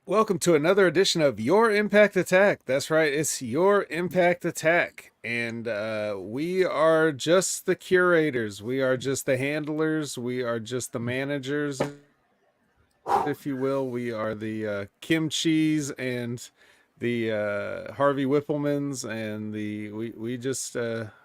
Welcome to another edition of Your Impact Attack. That's right, it's Your Impact Attack. And we are just the curators. We are just the handlers. We are just the managers, if you will. We are the Kim Cheese and the Harvey Whipplemans, and we just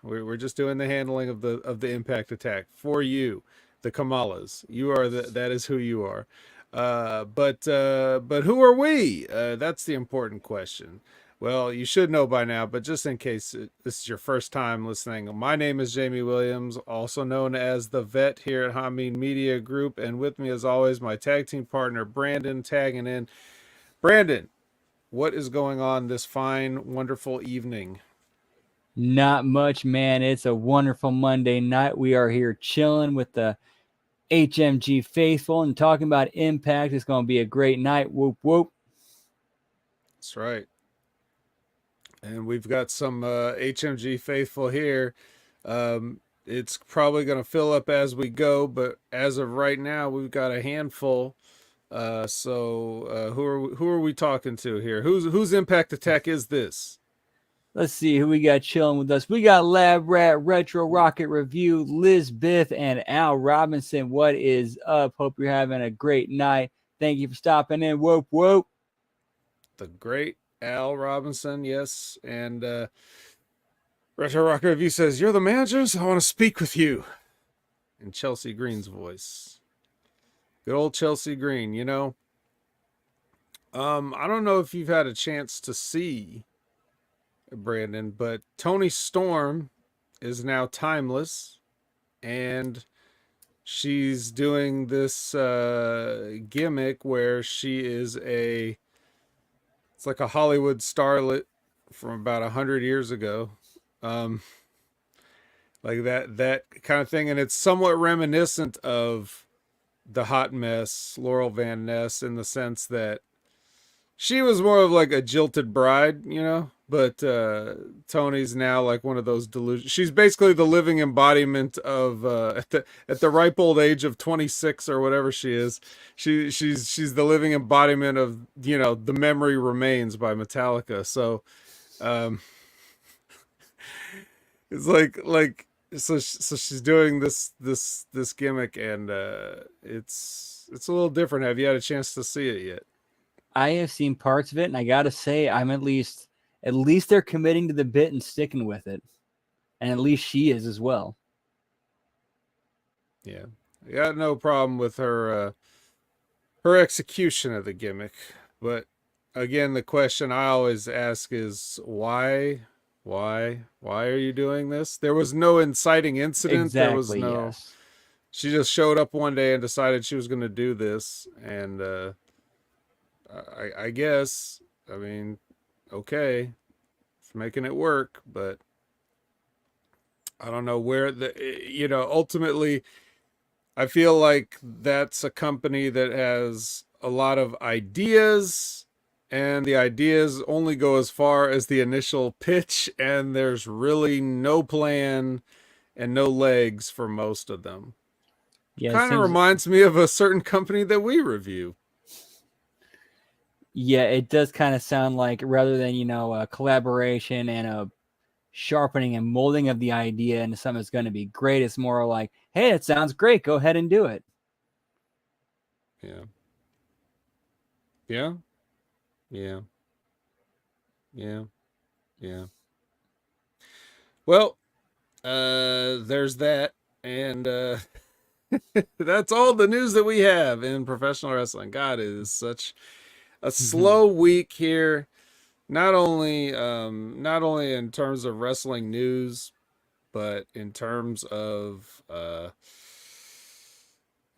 we're just doing the handling of the Impact Attack for you, the Kamalas. You are that is who you are. But who are we? That's the important question. Well, you should know by now, but just in case this is your first time listening, my name is Jamie Williams, also known as the Vet here at Hameen Media Group, and with me, as always, my tag team partner Brandon tagging in. Brandon, what is going on this fine, wonderful evening? Not much, man. It's a wonderful Monday night. We are here chilling with the HMG faithful and talking about Impact. It's going to be a great night. Whoop, whoop. That's right. And we've got some HMG faithful here. It's probably going to fill up as we go, but as of right now, we've got a handful. So who are we talking to here? Whose Impact Attack is this? Let's see who we got chilling with us. We got Lab Rat, Retro Rocket Review, Liz Biff, and Al Robinson. What is up? Hope you're having a great night. Thank you for stopping in. Whoop, whoop. The great Al Robinson, yes. And Retro Rocker Review says, "You're the managers. I want to speak with you." In Chelsea Green's voice. Good old Chelsea Green, you know. I don't know if you've had a chance to see Brandon, but Tony Storm is now timeless, and she's doing this gimmick where she is it's like a Hollywood starlet from about 100 years ago. Um, like that kind of thing, and it's somewhat reminiscent of the hot mess Laurel Van Ness, in the sense that she was more of like a jilted bride, you know. But Tony's now like one of those delusions. She's basically the living embodiment of at the ripe old age of 26 or whatever she is. She's the living embodiment of, you know, The Memory Remains by Metallica. So um, it's so she's doing this gimmick, and it's a little different. Have you had a chance to see it yet? I have seen parts of it, and I got to say, I'm at least they're committing to the bit and sticking with it. And at least she is as well. Yeah, I got no problem with her execution of the gimmick, but again, the question I always ask is why are you doing this? There was no inciting incident. There was Exactly, no. yes. She just showed up one day and decided she was going to do this, and I guess, I mean, okay, it's making it work, but I don't know where ultimately I feel like that's a company that has a lot of ideas, and the ideas only go as far as the initial pitch, and there's really no plan and no legs for most of them. Yeah, it Kind of seems. reminds me of a certain company that we review. Yeah, it does kind of sound like rather than a collaboration and a sharpening and molding of the idea into something that's going to be great. It's more like, hey, it sounds great. Go ahead and do it. Yeah. Yeah. Yeah. Yeah. Yeah. Well, there's that, and that's all the news that we have in professional wrestling. God, it is such a slow week here. Not only in terms of wrestling news, but in terms of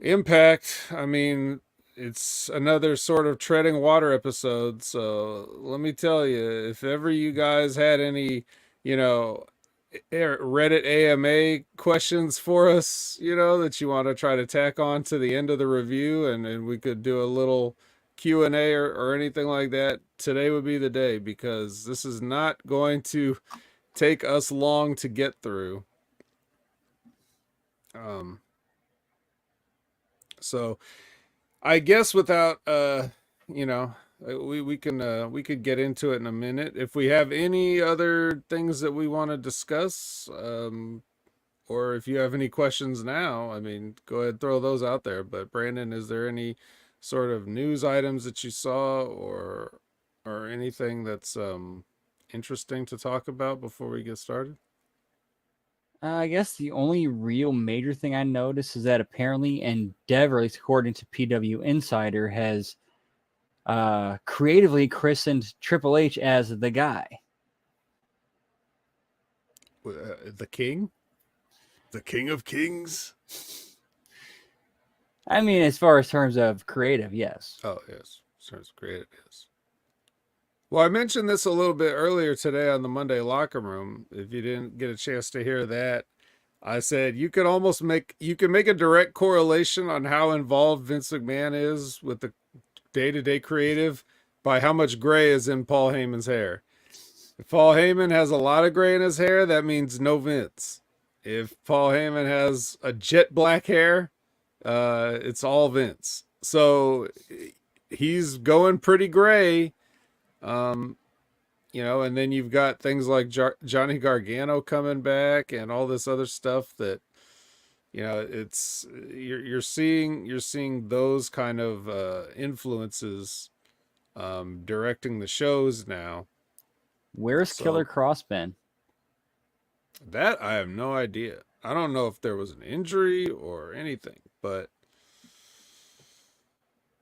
impact. I mean, it's another sort of treading water episode. So let me tell you, if ever you guys had any, you know, Reddit AMA questions for us, you know, that you want to try to tack on to the end of the review, and we could do a little Q&A or anything like that, today would be the day, because this is not going to take us long to get through. Um, so I guess without you know, we could get into it in a minute. If we have any other things that we want to discuss, or if you have any questions now, I mean, go ahead, throw those out there. But Brandon, is there any sort of news items that you saw, or anything that's interesting to talk about before we get started? I guess the only real major thing I noticed is that apparently Endeavor, at least according to PW Insider, has creatively christened Triple H as the guy. The King, the King of Kings. I mean, as far as terms of creative, yes. Oh yes, sounds great. It is. Well, I mentioned this a little bit earlier today on the Monday Locker Room. If you didn't get a chance to hear that, I said you can make a direct correlation on how involved Vince McMahon is with the day-to-day creative by how much gray is in Paul Heyman's hair. If Paul Heyman has a lot of gray in his hair, that means no Vince. If Paul Heyman has a jet black hair, it's all Vince. So he's going pretty gray. And then you've got things like Johnny Gargano coming back and all this other stuff that, it's you're seeing those kind of influences directing the shows now. Where's Killer Cross been? That I have no idea. I don't know if there was an injury or anything, but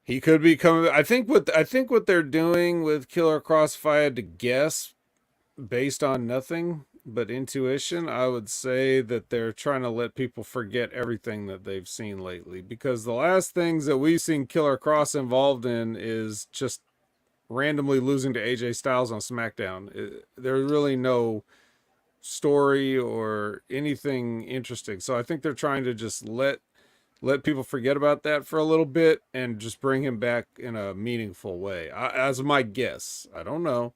he could be coming. I think what they're doing with Killer Cross, if I had to guess, based on nothing but intuition, I would say that they're trying to let people forget everything that they've seen lately. Because the last things that we've seen Killer Cross involved in is just randomly losing to AJ Styles on SmackDown. There's really no story or anything interesting. So I think they're trying to just let people forget about that for a little bit and just bring him back in a meaningful way. As my guess, I don't know.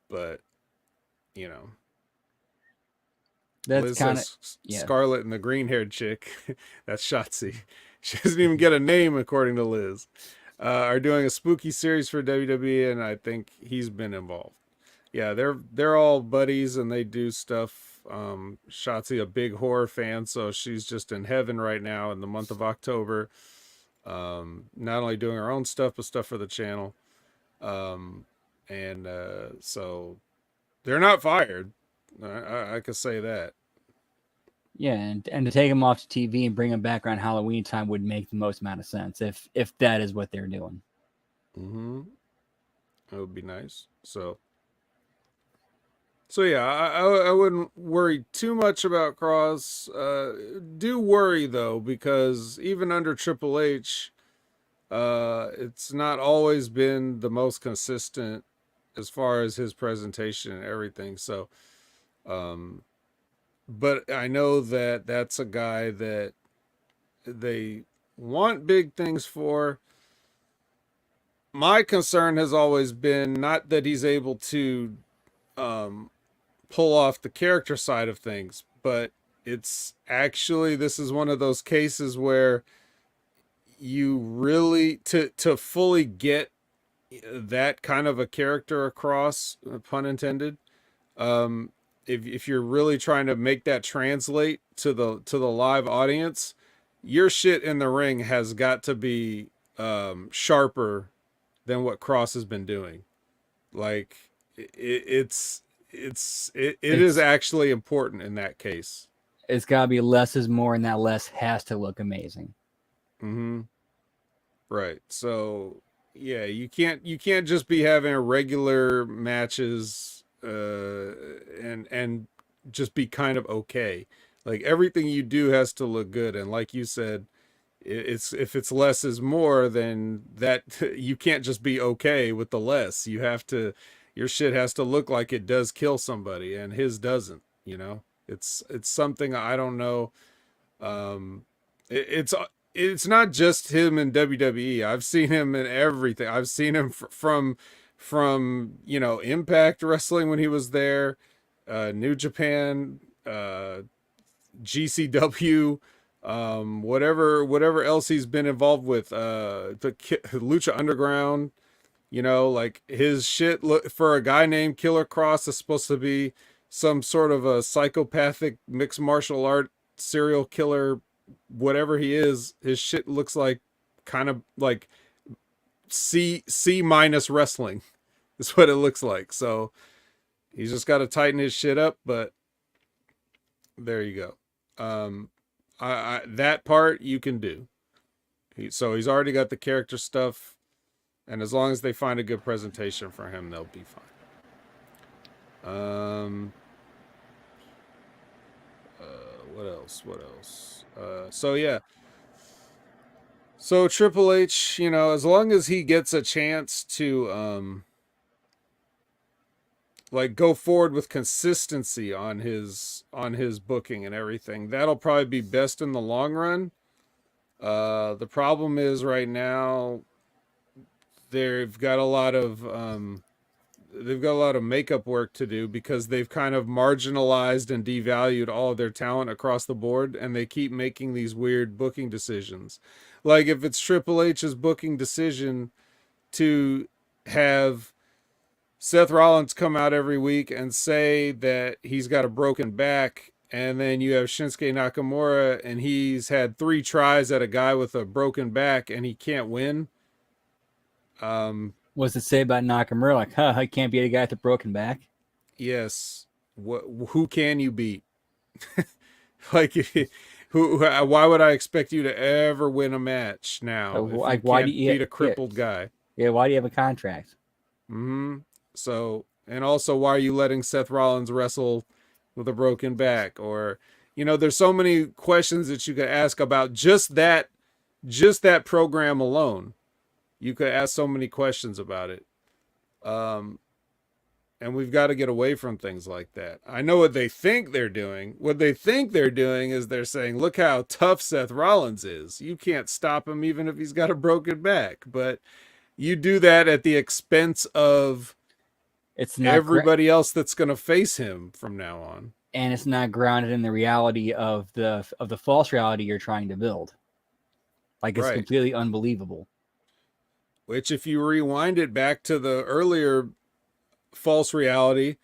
But that's kind of Scarlet and the green-haired chick. That's Shotzi. She doesn't even get a name according to Liz. Are doing a spooky series for WWE, and I think he's been involved. Yeah, they're all buddies and they do stuff. Shotzi, a big horror fan, so she's just in heaven right now in the month of October. Not only doing her own stuff, but stuff for the channel. So they're not fired. I could say that. Yeah, and to take them off TV and bring them back around Halloween time would make the most amount of sense if that is what they're doing. Mm-hmm. That would be nice. So yeah, I wouldn't worry too much about Cross. Do worry though, because even under Triple H, it's not always been the most consistent as far as his presentation and everything. So, but I know that that's a guy that they want big things for. My concern has always been not that he's able to pull off the character side of things, but it's actually, this is one of those cases where you really, to fully get that kind of a character across, pun intended, if you're really trying to make that translate to the live audience, your shit in the ring has got to be sharper than what Cross has been doing. Like it is actually important in that case. It's got to be less is more, and that less has to look amazing. Mm-hmm. Right. So yeah, you can't just be having regular matches and just be kind of okay. Like everything you do has to look good, and like you said, if it's less is more, then that you can't just be okay with the less. You have to, your shit has to look like it does kill somebody, and his doesn't. It's something I don't know. It's not just him in WWE. I've seen him in everything. I've seen him from Impact Wrestling when he was there, New Japan, GCW, whatever else he's been involved with, Lucha Underground, like his shit for a guy named Killer Cross is supposed to be some sort of a psychopathic mixed martial art serial killer, whatever he is. His shit looks like kind of like C minus wrestling is what it looks like. So he's just got to tighten his shit up, but there you go. That part you can do. So he's already got the character stuff, and as long as they find a good presentation for him, they'll be fine. What else? So yeah. So Triple H, as long as he gets a chance to like go forward with consistency on his booking and everything, that'll probably be best in the long run. The problem is right now they've got a lot of makeup work to do because they've kind of marginalized and devalued all of their talent across the board, and they keep making these weird booking decisions. Like if it's Triple H's booking decision to have Seth Rollins come out every week and say that he's got a broken back, and then you have Shinsuke Nakamura and he's had 3 tries at a guy with a broken back and he can't win. What's it say about Nakamura? Like, I can't beat a guy with a broken back. Yes. Who can you beat? Like, why would I expect you to ever win a match now? Like, why do you beat a crippled guy? Yeah, why do you have a contract? So, and also, why are you letting Seth Rollins wrestle with a broken back? Or, there's so many questions that you could ask about just that program alone. You could ask so many questions about it. And we've got to get away from things like that. I know what they think they're doing. What they think they're doing is they're saying, look how tough Seth Rollins is. You can't stop him even if he's got a broken back. But you do that at the expense of everybody else that's going to face him from now on. And it's not grounded in the reality of the false reality you're trying to build. Like, it's completely unbelievable. Which, if you rewind it back to the earlier false reality,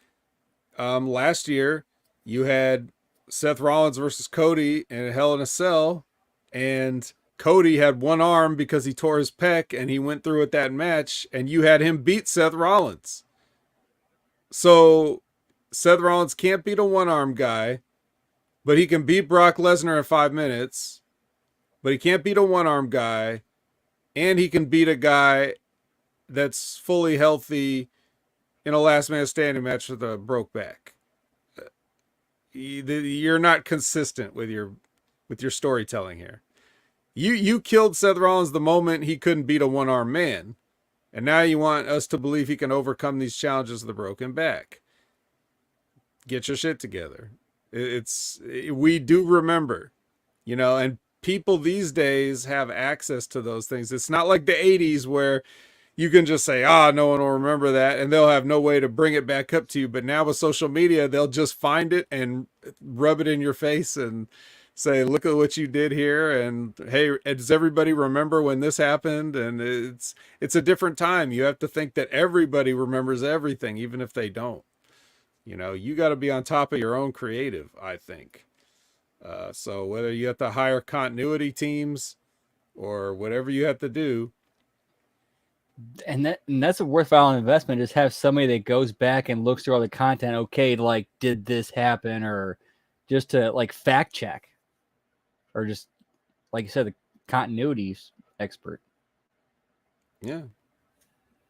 last year you had Seth Rollins versus Cody in Hell in a Cell, and Cody had one arm because he tore his pec and he went through with that match, and you had him beat Seth Rollins. So Seth Rollins can't beat a one-arm guy, but he can beat Brock Lesnar in 5 minutes, but he can't beat a one-arm guy, and he can beat a guy that's fully healthy in a last man standing match with a broke back. You're not consistent with your storytelling here. You killed Seth Rollins the moment he couldn't beat a one-armed man, and now you want us to believe he can overcome these challenges of the broken back. Get your shit together. We do remember, and people these days have access to those things. It's not like the 80s where you can just say, no one will remember that, and they'll have no way to bring it back up to you. But now with social media, they'll just find it and rub it in your face and say, look at what you did here. And hey, does everybody remember when this happened? And it's a different time. You have to think that everybody remembers everything, even if they don't. You got to be on top of your own creative, I think. So whether you have to hire continuity teams or whatever you have to do. And that's a worthwhile investment. Just have somebody that goes back and looks through all the content. Okay, like, did this happen? Or just to like fact check, or just like you said, the continuity expert. Yeah.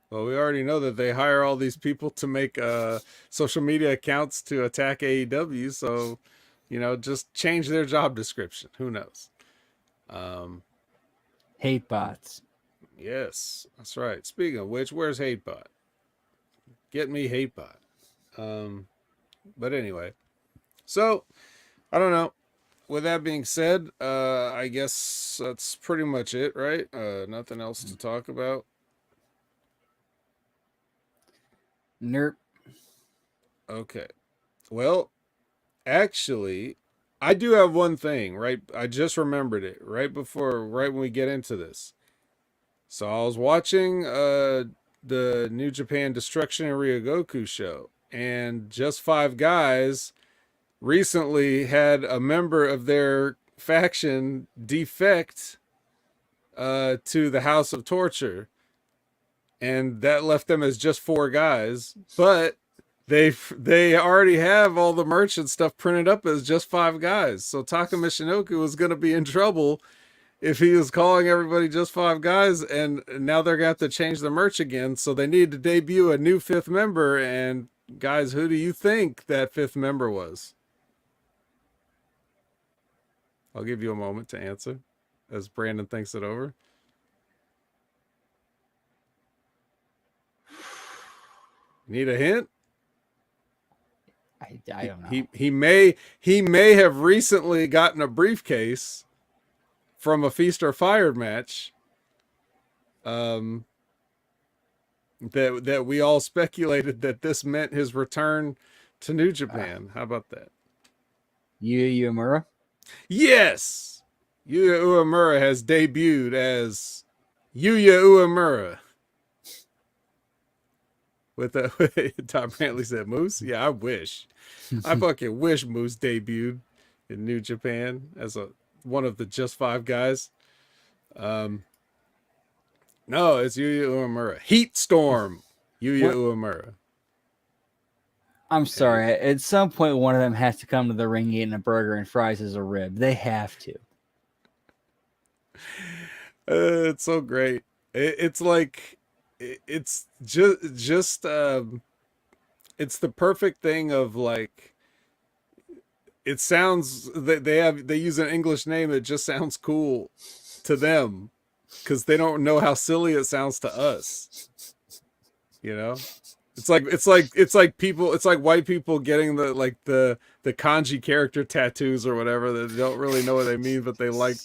Well, we already know that they hire all these people to make social media accounts to attack AEW. So, just change their job description. Who knows? Hate bots. Yes, that's right. Speaking of which, where's HateBot? Get me HateBot. But anyway, so I don't know. With that being said, I guess that's pretty much it, right? Nothing else to talk about. Nerp. Okay. Well, actually, I do have one thing, right? I just remembered it right when we get into this. So I was watching the New Japan Destruction and Ryogoku show, and Just Five Guys recently had a member of their faction defect to the House of Torture, and that left them as just four guys. But they already have all the merch and stuff printed up as just five guys. So Taka Michinoku was going to be in trouble if he was calling everybody just five guys, and now they're going to have to change the merch again. So they need to debut a new fifth member. And guys, who do you think that fifth member was? I'll give you a moment to answer as Brandon thinks it over. Need a hint? I don't know. He may have recently gotten a briefcase from a Feast or Fired match. That we all speculated that this meant his return to New Japan. How about that? Yuya Uemura? Yes! Yuya Uemura has debuted as Yuya Uemura. With Tom Brantley said, Moose? Yeah, I wish. I fucking wish Moose debuted in New Japan as one of the just five guys. No, it's Yuya Uemura. Heat Storm, Yuya Uemura. I'm sorry. At some point, one of them has to come to the ring eating a burger and fries as a rib. They have to. It's so great. It's like it's just it's the perfect thing of like it sounds they use an English name that just sounds cool to them because they don't know how silly it sounds to us. You know? It's like people, it's like white people getting the kanji character tattoos or whatever that don't really know what they mean, but they like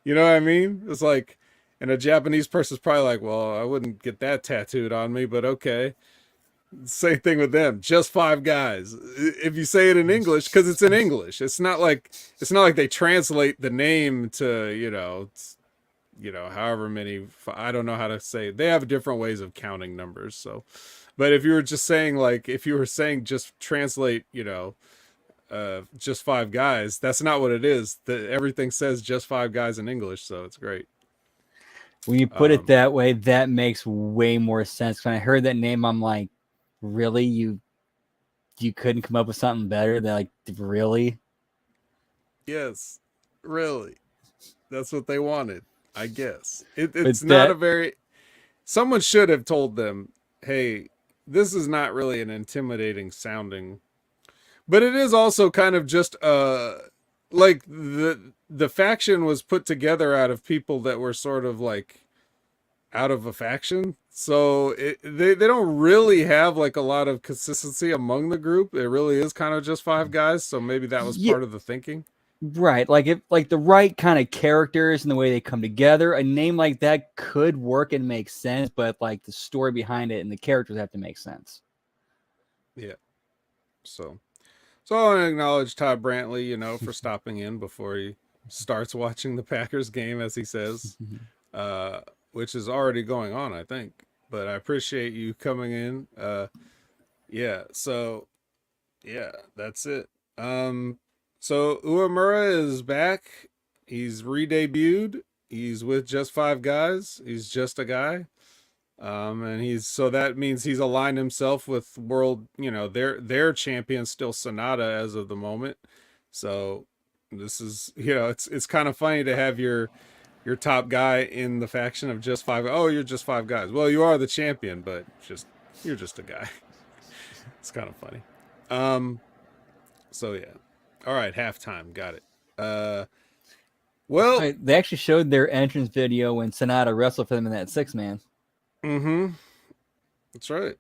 you know what I mean? It's like, and a Japanese person's probably like, well, I wouldn't get that tattooed on me, but okay. Same thing with them. Just five guys. If you say it in English, because it's in English, it's not like they translate the name to however many. I don't know how to say. They have different ways of counting numbers. So, but if you were just saying just translate, just five guys, that's not what it is. Everything says just five guys in English, so it's great. When you put it that way, that makes way more sense. When I heard that name, I'm like, really? You couldn't come up with something better? They're like, really? Yes, really. That's what they wanted, I guess. It's not a very... Someone should have told them, hey, this is not really an intimidating sounding... But it is also kind of just like the faction was put together out of people that were sort of like out of a faction, so they don't really have like a lot of consistency among the group. It really is kind of just five guys, so maybe that was part of the thinking, right? Like if like the right kind of characters and the way they come together, a name like that could work and make sense, but like the story behind it and the characters have to make sense. Yeah. So I want to acknowledge Todd Brantley, for stopping in before he starts watching the Packers game, as he says, which is already going on, I think. But I appreciate you coming in. Yeah. So, yeah, that's it. So Uemura is back. He's re-debuted. He's with just five guys. He's just a guy. And so that means he's aligned himself with world, their champion still Sonata as of the moment. So this is, it's kind of funny to have your top guy in the faction of just five. Oh, you're just five guys. Well, you are the champion, but you're just a guy. It's kind of funny. So yeah. All right. Halftime. Got it. Well, they actually showed their entrance video when Sonata wrestled for them in that 6-man. Mm-hmm. That's right.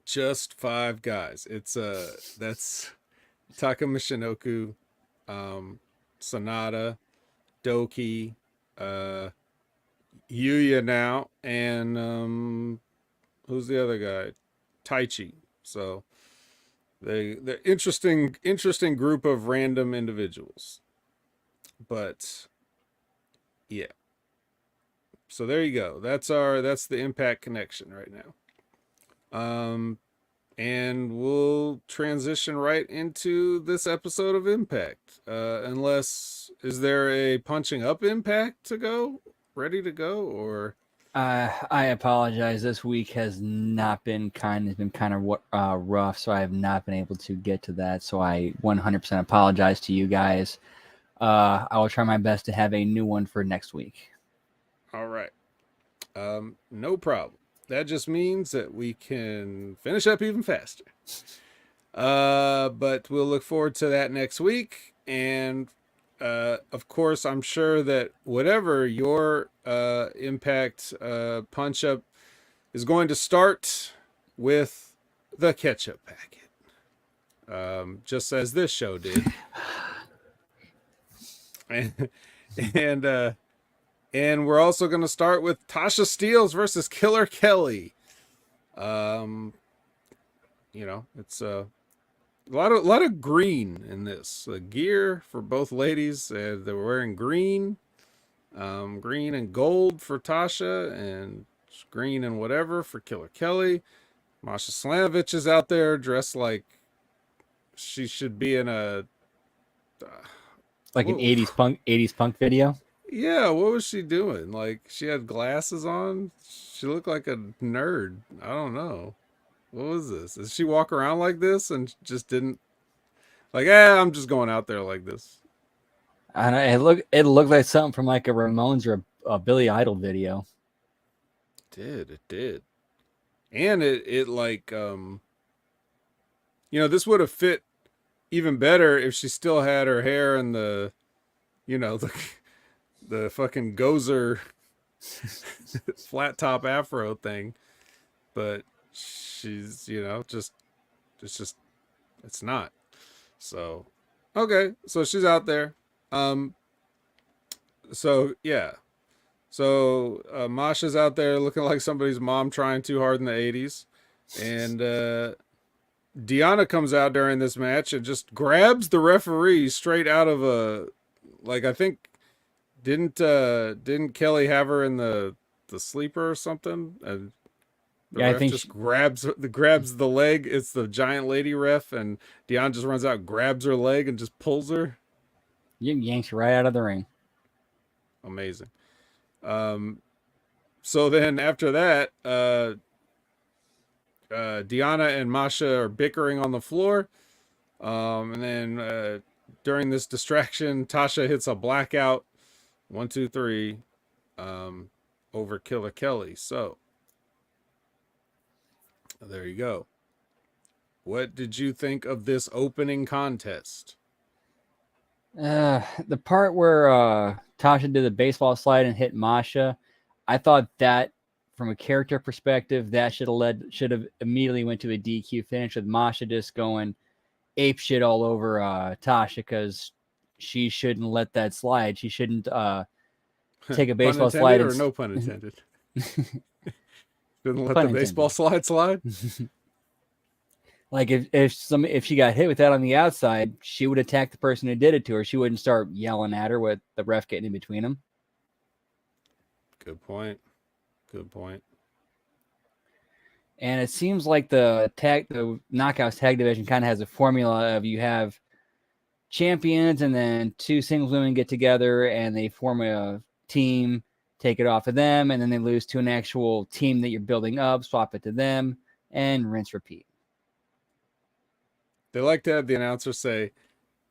Just five guys. It's that's Taka Michinoku, Sonata, Doki, Yuya now, and who's the other guy? Taichi. So they're interesting group of random individuals. But yeah. So there you go. That's the Impact connection right now. And we'll transition right into this episode of Impact. Is there a punching up Impact to go? Ready to go? Or I apologize. This week has not been kind. It's been kind of rough, so I have not been able to get to that. So I 100% apologize to you guys. I will try my best to have a new one for next week. all right. No problem. That just means that we can finish up even faster. But we'll look forward to that next week. And of course, I'm sure that whatever your Impact punch up is going to start with the ketchup packet, just as this show did. And we're also going to start with Tasha Steelz versus Killer Kelly. It's a lot of green in this gear for both ladies. They're wearing green, green and gold for Tasha, and green and whatever for Killer Kelly. Masha Slamovich is out there dressed like she should be in a like an 80s punk video. Yeah, what was she doing? Like, she had glasses on. She looked like a nerd. I don't know. What was this? Did she walk around like this and just didn't I'm just going out there like this? And it looked like something from like a Ramones or a Billy Idol video. It did. And it this would have fit even better if she still had her hair and the fucking Gozer flat top afro thing, but she's it's not. So okay, so she's out there. So yeah, so Masha's out there looking like somebody's mom trying too hard in the 80s, and Deonna comes out during this match and just grabs the referee straight out of I think. Didn't Kelly have her in the sleeper or something? And the ref just grabs the leg. It's the giant lady ref, and Deonna just runs out, grabs her leg, and just pulls her. Yanks her right out of the ring. Amazing. So then after that, Deonna and Masha are bickering on the floor, and then during this distraction, Tasha hits a blackout. 1, 2, 3, over Killer Kelly. So there you go. What did you think of this opening contest? The part where Tasha did the baseball slide and hit Masha, I thought that from a character perspective, that should have immediately went to a DQ finish with Masha just going ape shit all over Tasha, because she shouldn't let that slide. She shouldn't take a baseball slide. Or no pun intended. Shouldn't let the baseball slide. Like if she got hit with that on the outside, she would attack the person who did it to her. She wouldn't start yelling at her with the ref getting in between them. Good point. And it seems like the Knockouts tag division kind of has a formula of you have champions and then two singles women get together and they form a team, take it off of them, and then they lose to an actual team that you're building up, swap it to them, and rinse repeat. They like to have the announcer say,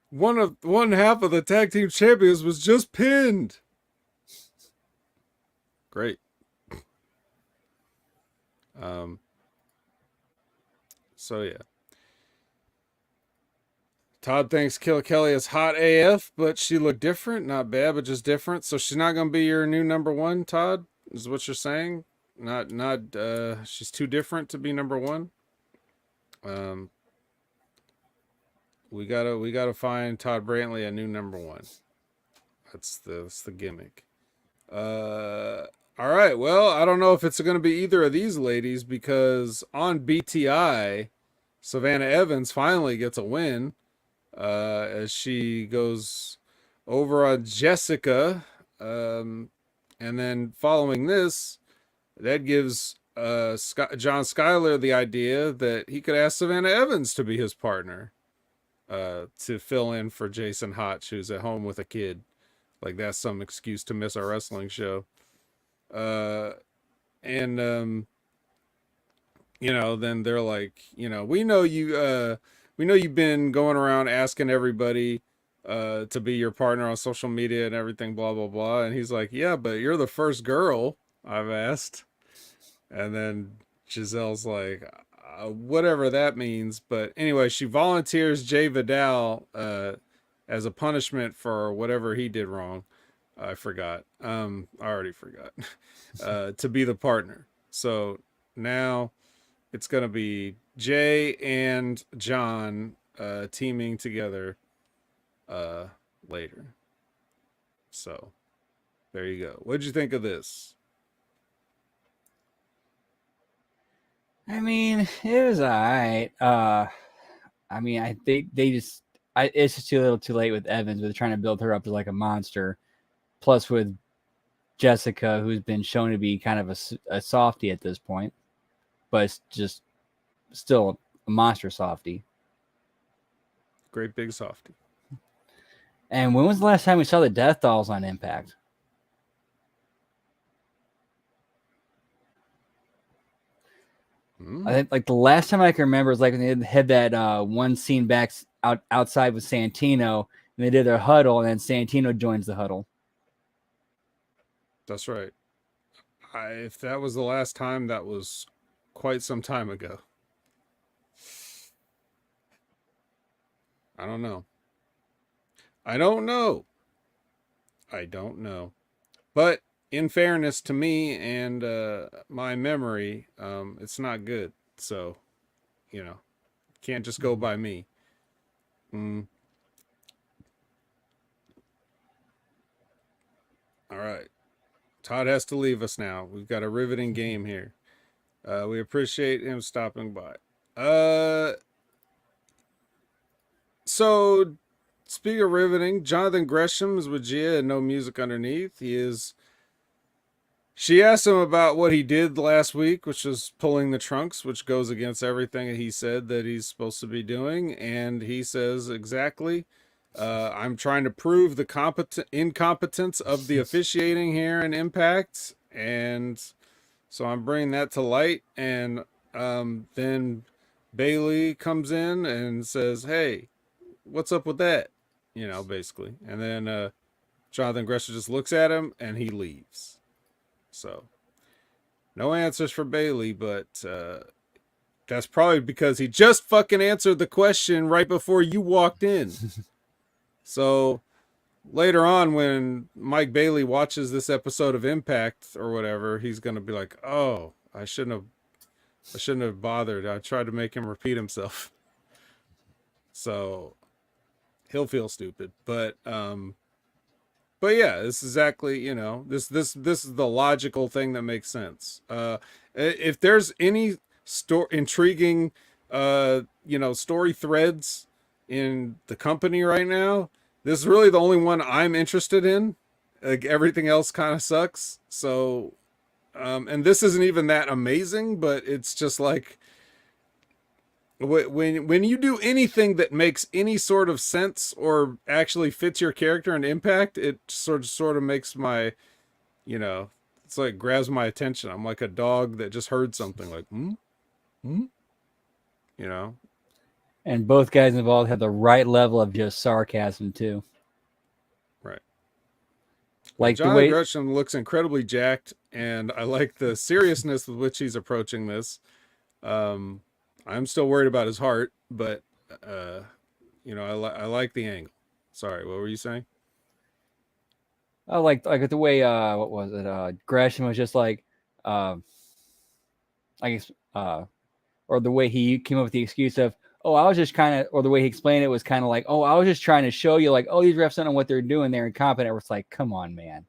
one half of the tag team champions was just pinned. Great. So yeah. Todd thinks Killer Kelly is hot AF, but she looked different. Not bad, but just different. So she's not going to be your new number one, Todd? Is what you're saying? She's too different to be number one? We gotta find Todd Brantley a new number one. That's the gimmick. All right. Well, I don't know if it's going to be either of these ladies, because on BTI, Savannah Evans finally gets a win as she goes over on Jessica. And then following this, that gives John Schuyler the idea that he could ask Savannah Evans to be his partner to fill in for Jason Hotch, who's at home with a kid. Like, that's some excuse to miss our wrestling show. And then they're like, we know you've been going around asking everybody to be your partner on social media and everything, blah blah blah. And he's like, yeah, but you're the first girl I've asked. And then Giselle's like, whatever that means. But anyway, she volunteers Jay Vidal as a punishment for whatever he did wrong. I forgot. I already forgot. To be the partner. So now it's going to be Jay and John teaming together later. So there you go. What'd you think of this? I mean, it was all right. I mean, I think it's just too little too late with Evans, with trying to build her up as like a monster. Plus with Jessica, who's been shown to be kind of a softie at this point, but it's just still a monster softie. Great big softie. And when was the last time we saw the Death Dolls on Impact? I think like the last time I can remember is like when they had that one scene back outside with Santino, and they did their huddle, and then Santino joins the huddle. That's right. If that was the last time, that was quite some time ago. I don't know. But in fairness to me and my memory, it's not good. So, can't just go by me. All right. Todd has to leave us now. We've got a riveting game here. We appreciate him stopping by. So, speaking of riveting, Jonathan Gresham is with Gia and no music underneath. She asked him about what he did last week, which was pulling the trunks, which goes against everything he said that he's supposed to be doing. And he says, exactly, I'm trying to prove the incompetence of the officiating here in Impact. And so I'm bringing that to light. And then Bailey comes in and says, hey, what's up with that? Basically. And then Jonathan Gresham just looks at him and he leaves. So no answers for Bailey, but that's probably because he just fucking answered the question right before you walked in. So later on, when Mike Bailey watches this episode of Impact or whatever, he's going to be like, oh, I shouldn't have bothered. I tried to make him repeat himself. So he'll feel stupid, but yeah, this is exactly, this is the logical thing that makes sense. If there's any intriguing, story threads in the company right now, this is really the only one I'm interested in. Like, everything else kind of sucks. So, and this isn't even that amazing, but it's just like, when you do anything that makes any sort of sense or actually fits your character and Impact, it sort of makes my, it's like grabs my attention. I'm like a dog that just heard something, like, And both guys involved have the right level of just sarcasm too. Right. Like John the way Gresham looks incredibly jacked, and I like the seriousness with which he's approaching this. I'm still worried about his heart, but I like the angle. Sorry, what were you saying? I like the way what was it? Gresham was just like I guess or the way he came up with the excuse of, oh, I was just kind of, or the way he explained it was kind of like, oh, I was just trying to show you, like, oh, these refs don't know what they're doing, they're incompetent. It's like, come on, man.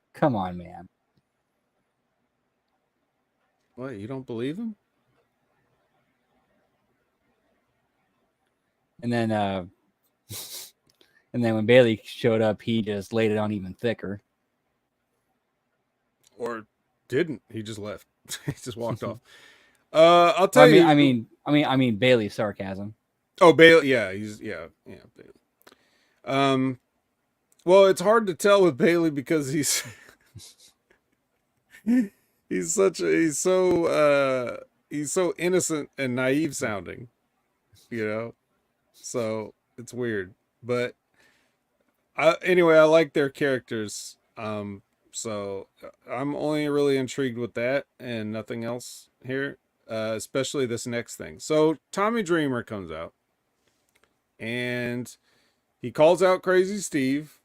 What, you don't believe him? And then and then when Bailey showed up, he just laid it on even thicker. Or didn't. He just left. He just walked off. I'll tell I mean, you. I mean Bailey's sarcasm. Oh, Bailey. Yeah, Bailey. Well, it's hard to tell with Bailey because he's he's so innocent and naive sounding, you know. So it's weird, but anyway, I like their characters. So I'm only really intrigued with that and nothing else here, especially this next thing. So Tommy Dreamer comes out and he calls out Crazy Steve.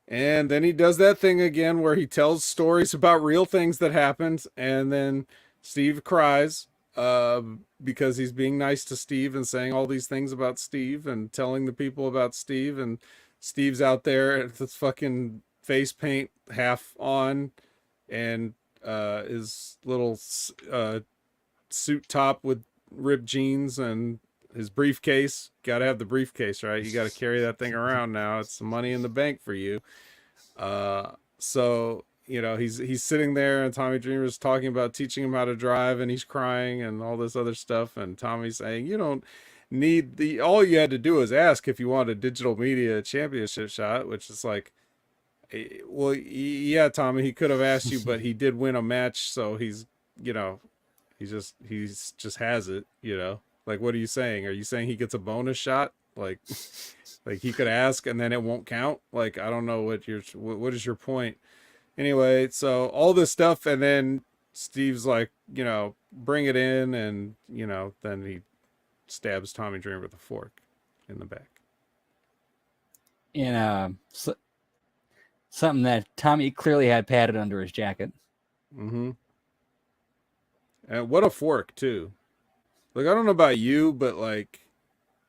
And then he does that thing again where he tells stories about real things that happened. And then Steve cries because he's being nice to Steve and saying all these things about Steve and telling the people about Steve. And Steve's out there at this fucking face paint half on and his little suit top with ripped jeans and his briefcase. Got to have the briefcase, right? You got to carry that thing around now. It's some money in the bank for you. So you know he's sitting there and Tommy Dreamer's talking about teaching him how to drive and he's crying and all this other stuff and Tommy's saying you don't need all you had to do is ask if you want a digital media championship shot, which is like, well, yeah, Tommy, he could have asked you, but he did win a match, so he's just has it, you know. Like, what are you saying? Are you saying he gets a bonus shot? Like he could ask and then it won't count? Like, I don't know what is your point? Anyway, so all this stuff, and then Steve's like, you know, bring it in, and you know, then he stabs Tommy Dreamer with a fork in the back. In something that Tommy clearly had padded under his jacket. Mm-hmm. And what a fork too. Like, I don't know about you, but like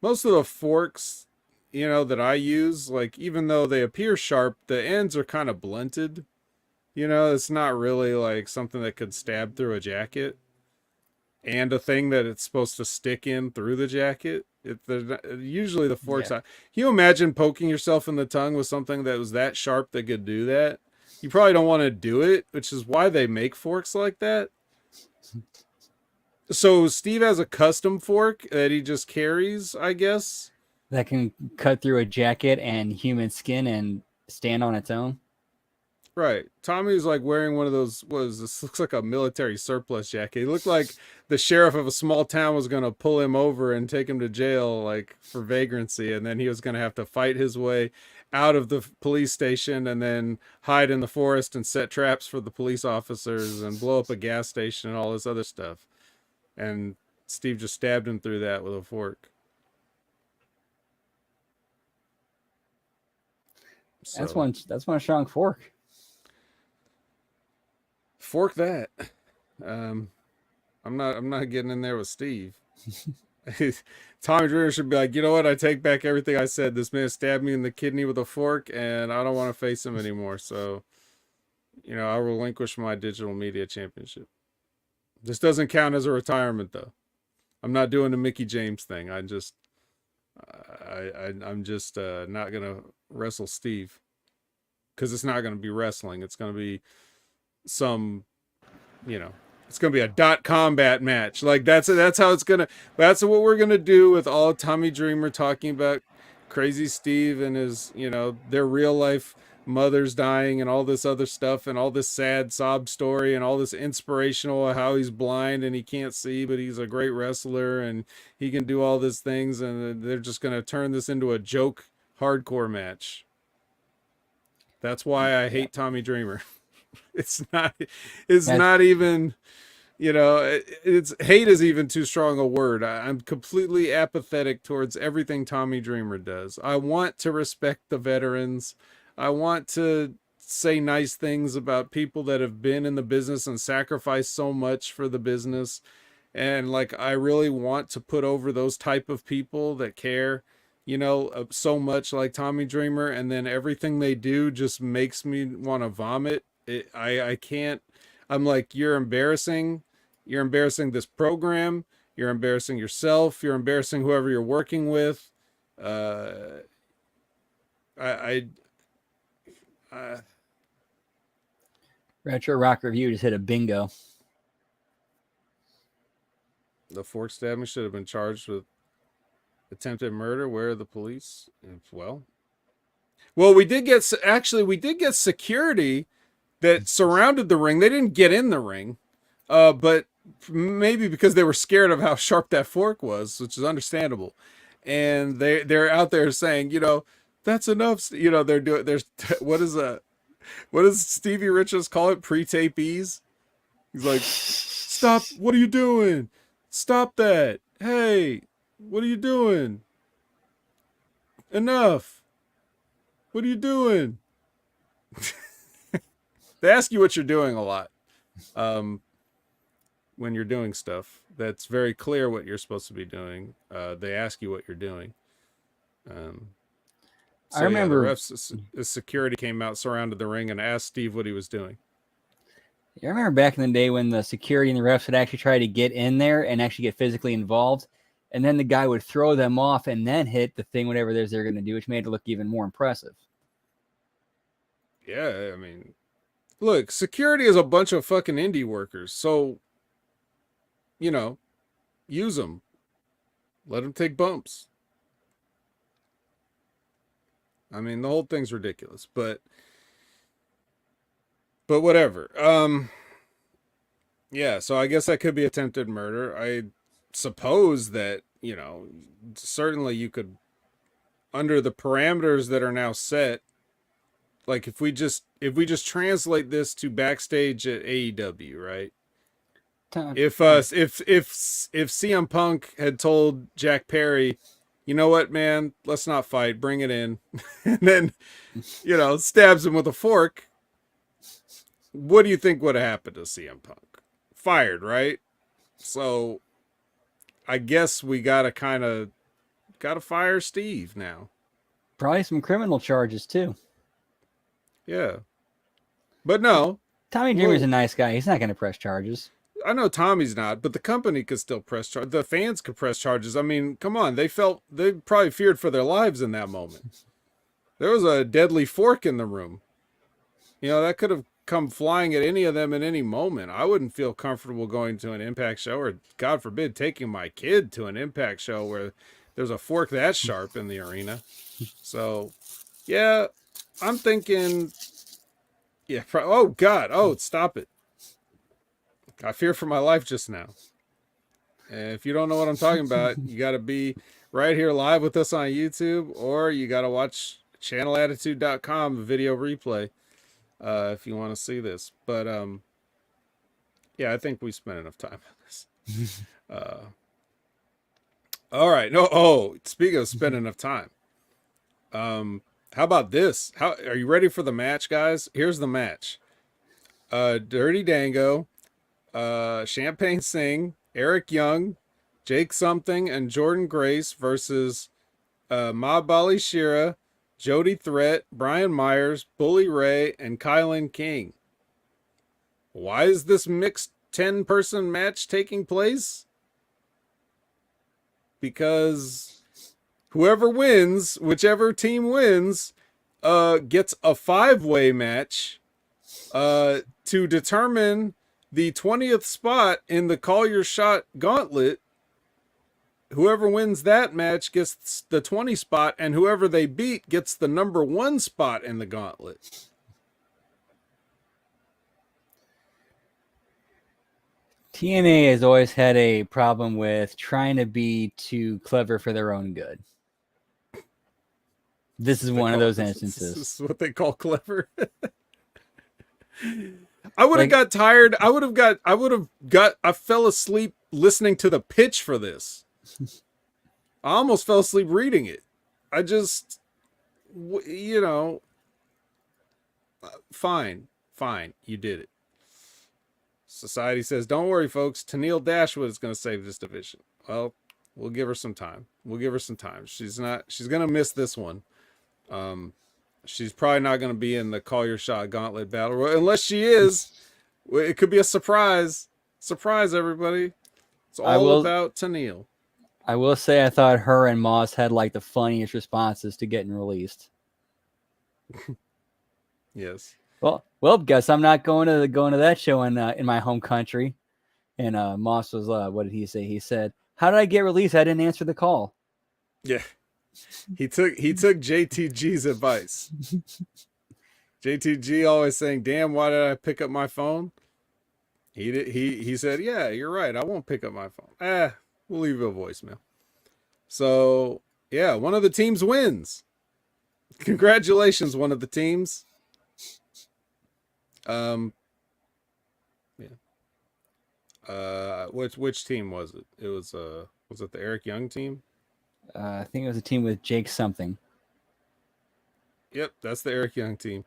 most of the forks, you know, that I use, like even though they appear sharp, the ends are kind of blunted. You know, it's not really like something that could stab through a jacket. And a thing that it's supposed to stick in through the jacket. Usually the forks. Yeah. Can you imagine poking yourself in the tongue with something that was that sharp that could do that? You probably don't want to do it, which is why they make forks like that. So Steve has a custom fork that he just carries, I guess. That can cut through a jacket and human skin and stand on its own. Right. Tommy's like wearing one of those, this looks like a military surplus jacket. He looked like the sheriff of a small town was going to pull him over and take him to jail, like for vagrancy. And then he was going to have to fight his way out of the police station and then hide in the forest and set traps for the police officers and blow up a gas station and all this other stuff. And Steve just stabbed him through that with a fork. So. That's one strong fork. Fork that. I'm not getting in there with Steve. Tommy Dreamer should be like, you know what? I take back everything I said. This man stabbed me in the kidney with a fork, and I don't want to face him anymore. So, you know, I'll relinquish my digital media championship. This doesn't count as a retirement, though. I'm not doing the Mickey James thing. I'm just not gonna wrestle Steve because it's not gonna be wrestling. It's gonna be some, you know, it's gonna be a .combat match. Like that's how it's gonna. That's what we're gonna do with all Tommy Dreamer talking about Crazy Steve and his, you know, their real life mothers dying and all this other stuff and all this sad sob story and all this inspirational how he's blind and he can't see but he's a great wrestler and he can do all these things, and they're just gonna turn this into a joke hardcore match. That's why I hate Tommy Dreamer. It's not even, you know, it's hate is even too strong a word. I'm completely apathetic towards everything Tommy Dreamer does. I want to respect the veterans. I want to say nice things about people that have been in the business and sacrificed so much for the business. And like, I really want to put over those type of people that care, you know, so much like Tommy Dreamer. And then everything they do just makes me want to vomit. I can't. I'm like, you're embarrassing this program, you're embarrassing yourself, you're embarrassing whoever you're working with, Uh, I Retro Rock Review just hit a bingo. the fork stabbing should have been charged with attempted murder. Where are the police? Well, we did get security that surrounded the ring. They didn't get in the ring, but maybe because they were scared of how sharp that fork was, which is understandable. And they're out there saying, that's enough. They're doing. There's what does Stevie Richards call it? Pre-tapees. He's like, stop! What are you doing? Stop that! Hey, what are you doing? Enough! What are you doing? They ask you what you're doing a lot. When you're doing stuff that's very clear what you're supposed to be doing, they ask you what you're doing. I remember the security came out, surrounded the ring, and asked Steve what he was doing. I remember back in the day when the security and the refs would actually try to get in there and actually get physically involved, and then the guy would throw them off and then hit the thing, whatever it is they're going to do, which made it look even more impressive. Yeah, I mean, look, security is a bunch of fucking indie workers, so use them. Let them take bumps. I mean, the whole thing's ridiculous, but whatever. Yeah, so I guess that could be attempted murder. I suppose that, certainly you could, under the parameters that are now set, like if we just translate this to backstage at AEW, right? If CM Punk had told Jack Perry, you know what, man, let's not fight, bring it in, and then, stabs him with a fork, what do you think would have happened to CM Punk? Fired, right? So I guess we gotta fire Steve now. Probably some criminal charges too. Yeah. But no. Tommy Dreamer's a nice guy. He's not going to press charges. I know Tommy's not, but the company could still press charges. The fans could press charges. I mean, come on. They probably feared for their lives in that moment. There was a deadly fork in the room. That could have come flying at any of them at any moment. I wouldn't feel comfortable going to an Impact show, or God forbid, taking my kid to an Impact show where there's a fork that sharp in the arena. So, yeah, I'm thinking, yeah. Oh God! Oh, stop it! I fear for my life just now. And if you don't know what I'm talking about, you got to be right here live with us on YouTube, or you got to watch channelattitude.com video replay if you want to see this. But yeah, I think we spent enough time on this. All right. No. Oh, speaking of spending enough time, how about this? How are you ready for the match, guys? Here's the match. Dirty Dango, Champagne Singh, Eric Young, Jake Something, and Jordan Grace versus Mahbali Shira, Jody Threat, Brian Myers, Bully Ray, and Kylan King. Why is this mixed 10-person match taking place? Because whoever wins, whichever team wins, gets a 5-way match to determine the 20th spot in the Call Your Shot Gauntlet. Whoever wins that match gets the 20 spot, and whoever they beat gets the number 1 spot in the gauntlet. TNA has always had a problem with trying to be too clever for their own good. This is one of those instances. This is what they call clever. I would have got tired. I fell asleep listening to the pitch for this. I almost fell asleep reading it. I just, fine. You did it. Society says, don't worry, folks. Tennille Dashwood is going to save this division. Well, we'll give her some time. She's going to miss this one. She's probably not going to be in the Call Your Shot Gauntlet battle, unless she is. It could be a surprise. Surprise, everybody. It's all about Tennille. I will say I thought her and Moss had like the funniest responses to getting released. Yes. Well, guess I'm not going to that show in my home country. And Moss was what did he say? He said, "How did I get released? I didn't answer the call." Yeah. He took JTG's advice. JTG always saying, "Damn, why did I pick up my phone?" He said, "Yeah, you're right. I won't pick up my phone. We'll leave you a voicemail." So, yeah, one of the teams wins. Congratulations, one of the teams. Yeah. Which team was it? It was it the Eric Young team? I think it was a team with Jake something. Yep, that's the Eric Young team.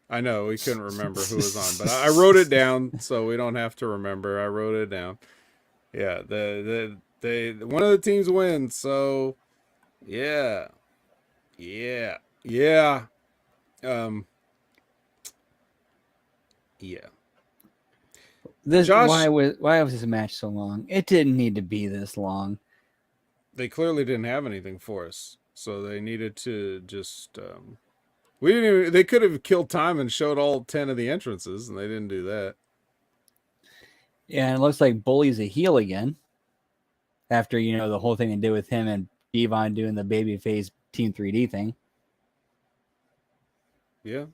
I know we couldn't remember who was on, but I wrote it down so we don't have to remember. I wrote it down. Yeah, they one of the teams wins. So yeah, yeah, yeah, yeah. This Josh, why was this match so long? It didn't need to be this long. they clearly didn't have anything for us, so they needed to just. We didn't even. They could have killed time and showed all 10 of the entrances, and they didn't do that. Yeah, and it looks like Bully's a heel again. After the whole thing they did with him and Devon doing the babyface Team 3D thing. Yeah.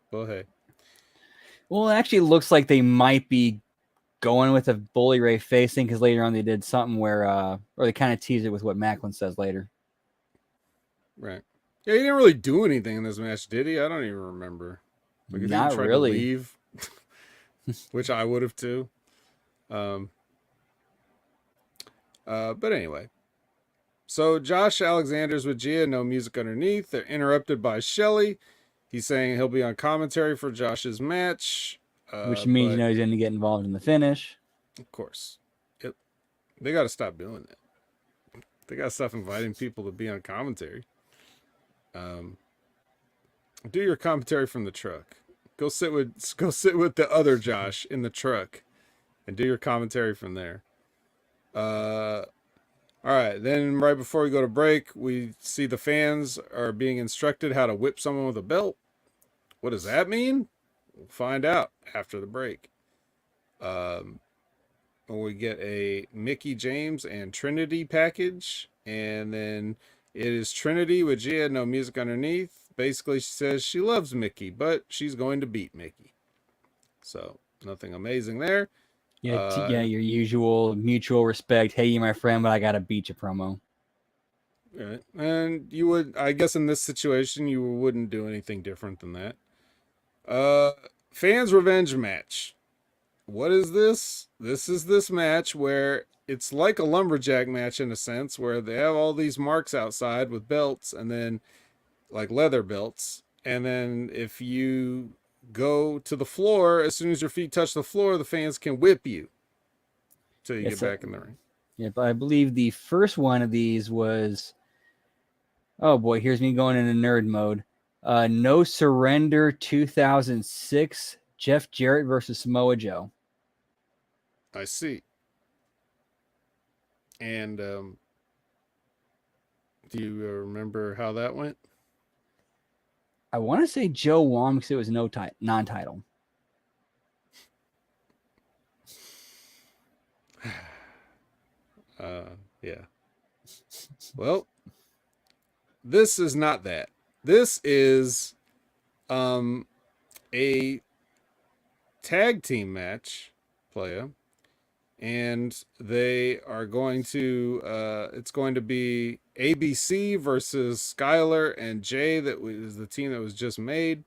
Well, hey. Well, it actually looks like they might be going with a Bully Ray face thing because later on they did something where, or they kind of teased it with what Macklin says later. Right. Yeah, he didn't really do anything in this match, did he? I don't even remember. Like, Not he tried really. to leave, which I would have too. But anyway. So Josh Alexander's with Gia, no music underneath. They're interrupted by Shelly. He's saying he'll be on commentary for Josh's match. Which means he's going to get involved in the finish. Of course. Yep. They got to stop doing that. They got to stop inviting people to be on commentary. Do your commentary from the truck. Go sit with the other Josh in the truck and do your commentary from there. All right, then right before we go to break, we see the fans are being instructed how to whip someone with a belt. What does that mean? We'll find out after the break. We get a Mickie James and Trinity package, and then it is Trinity with Gia, no music underneath. Basically, she says she loves Mickie, but she's going to beat Mickie. So nothing amazing there. Yeah, your usual mutual respect. Hey, you my friend, but I gotta beat you promo. Right. And you would, I guess, in this situation, you wouldn't do anything different than that. Fans revenge match. What is this? This is this match where it's like a lumberjack match in a sense, where they have all these marks outside with belts, and then like leather belts, and then if you go to the floor, as soon as your feet touch the floor, the fans can whip you till you get back in the ring. Yep, I believe the first one of these was, oh boy, here's me going into nerd mode. No Surrender 2006, Jeff Jarrett versus Samoa Joe. I see. And do you remember how that went? I want to say Joe won because it was non-title. Yeah. Well, this is not that. This is a tag team match, playa, and they are going to it's going to be ABC versus Skylar and Jay. That was the team that was just made.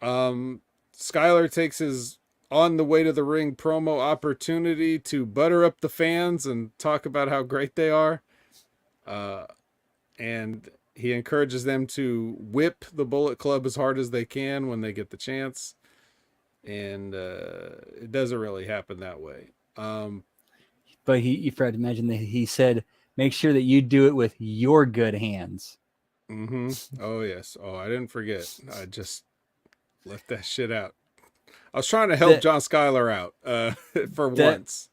Skylar takes his on the way to the ring promo opportunity to butter up the fans and talk about how great they are. And he encourages them to whip the Bullet Club as hard as they can when they get the chance. And it doesn't really happen that way. But you forgot to mention that he said, make sure that you do it with your good hands. Mm-hmm. Oh, yes. Oh, I didn't forget. I just left that shit out. I was trying to help John Skylar out for once.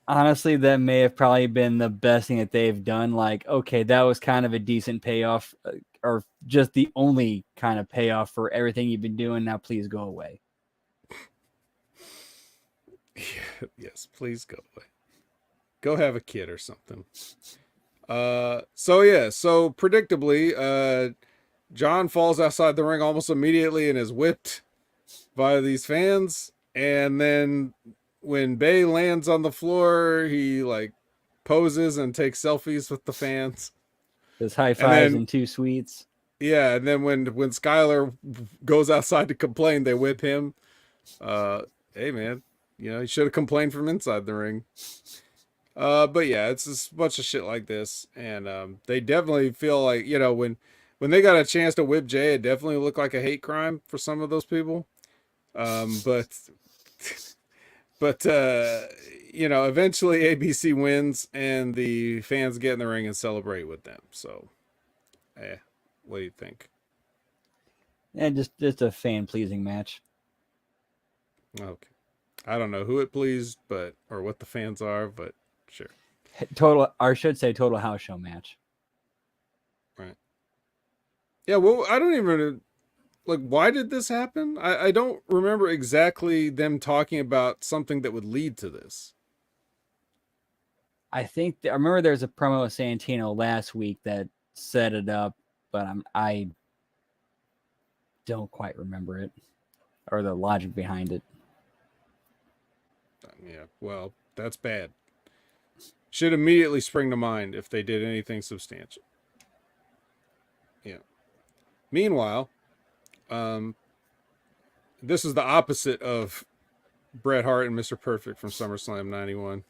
Honestly, that may have probably been the best thing that they've done. Like, okay, that was kind of a decent payoff, or just the only kind of payoff for everything you've been doing. Now, please go away. Yes, please go away. Go have a kid or something. So predictably, John falls outside the ring almost immediately and is whipped by these fans. And then when Bay lands on the floor, he like poses and takes selfies with the fans. There's high And fives then and two sweets. yeah, and then when Skylar goes outside to complain, they whip him. Hey man, he should have complained from inside the ring. But yeah, it's just a bunch of shit like this, and they definitely feel like when they got a chance to whip Jay, it definitely looked like a hate crime for some of those people. But eventually ABC wins, and the fans get in the ring and celebrate with them. So, what do you think? And just a fan pleasing match. Okay, I don't know who it pleased, or what the fans are, but sure. Total, or I should say, total house show match. Right. Yeah. Well, I don't even like. Why did this happen? I don't remember exactly them talking about something that would lead to this. I remember there was a promo of Santino last week that set it up, but I don't quite remember it or the logic behind it. Yeah. Well, that's bad. Should immediately spring to mind if they did anything substantial. Yeah. Meanwhile, this is the opposite of Bret Hart and Mr. Perfect from SummerSlam '91.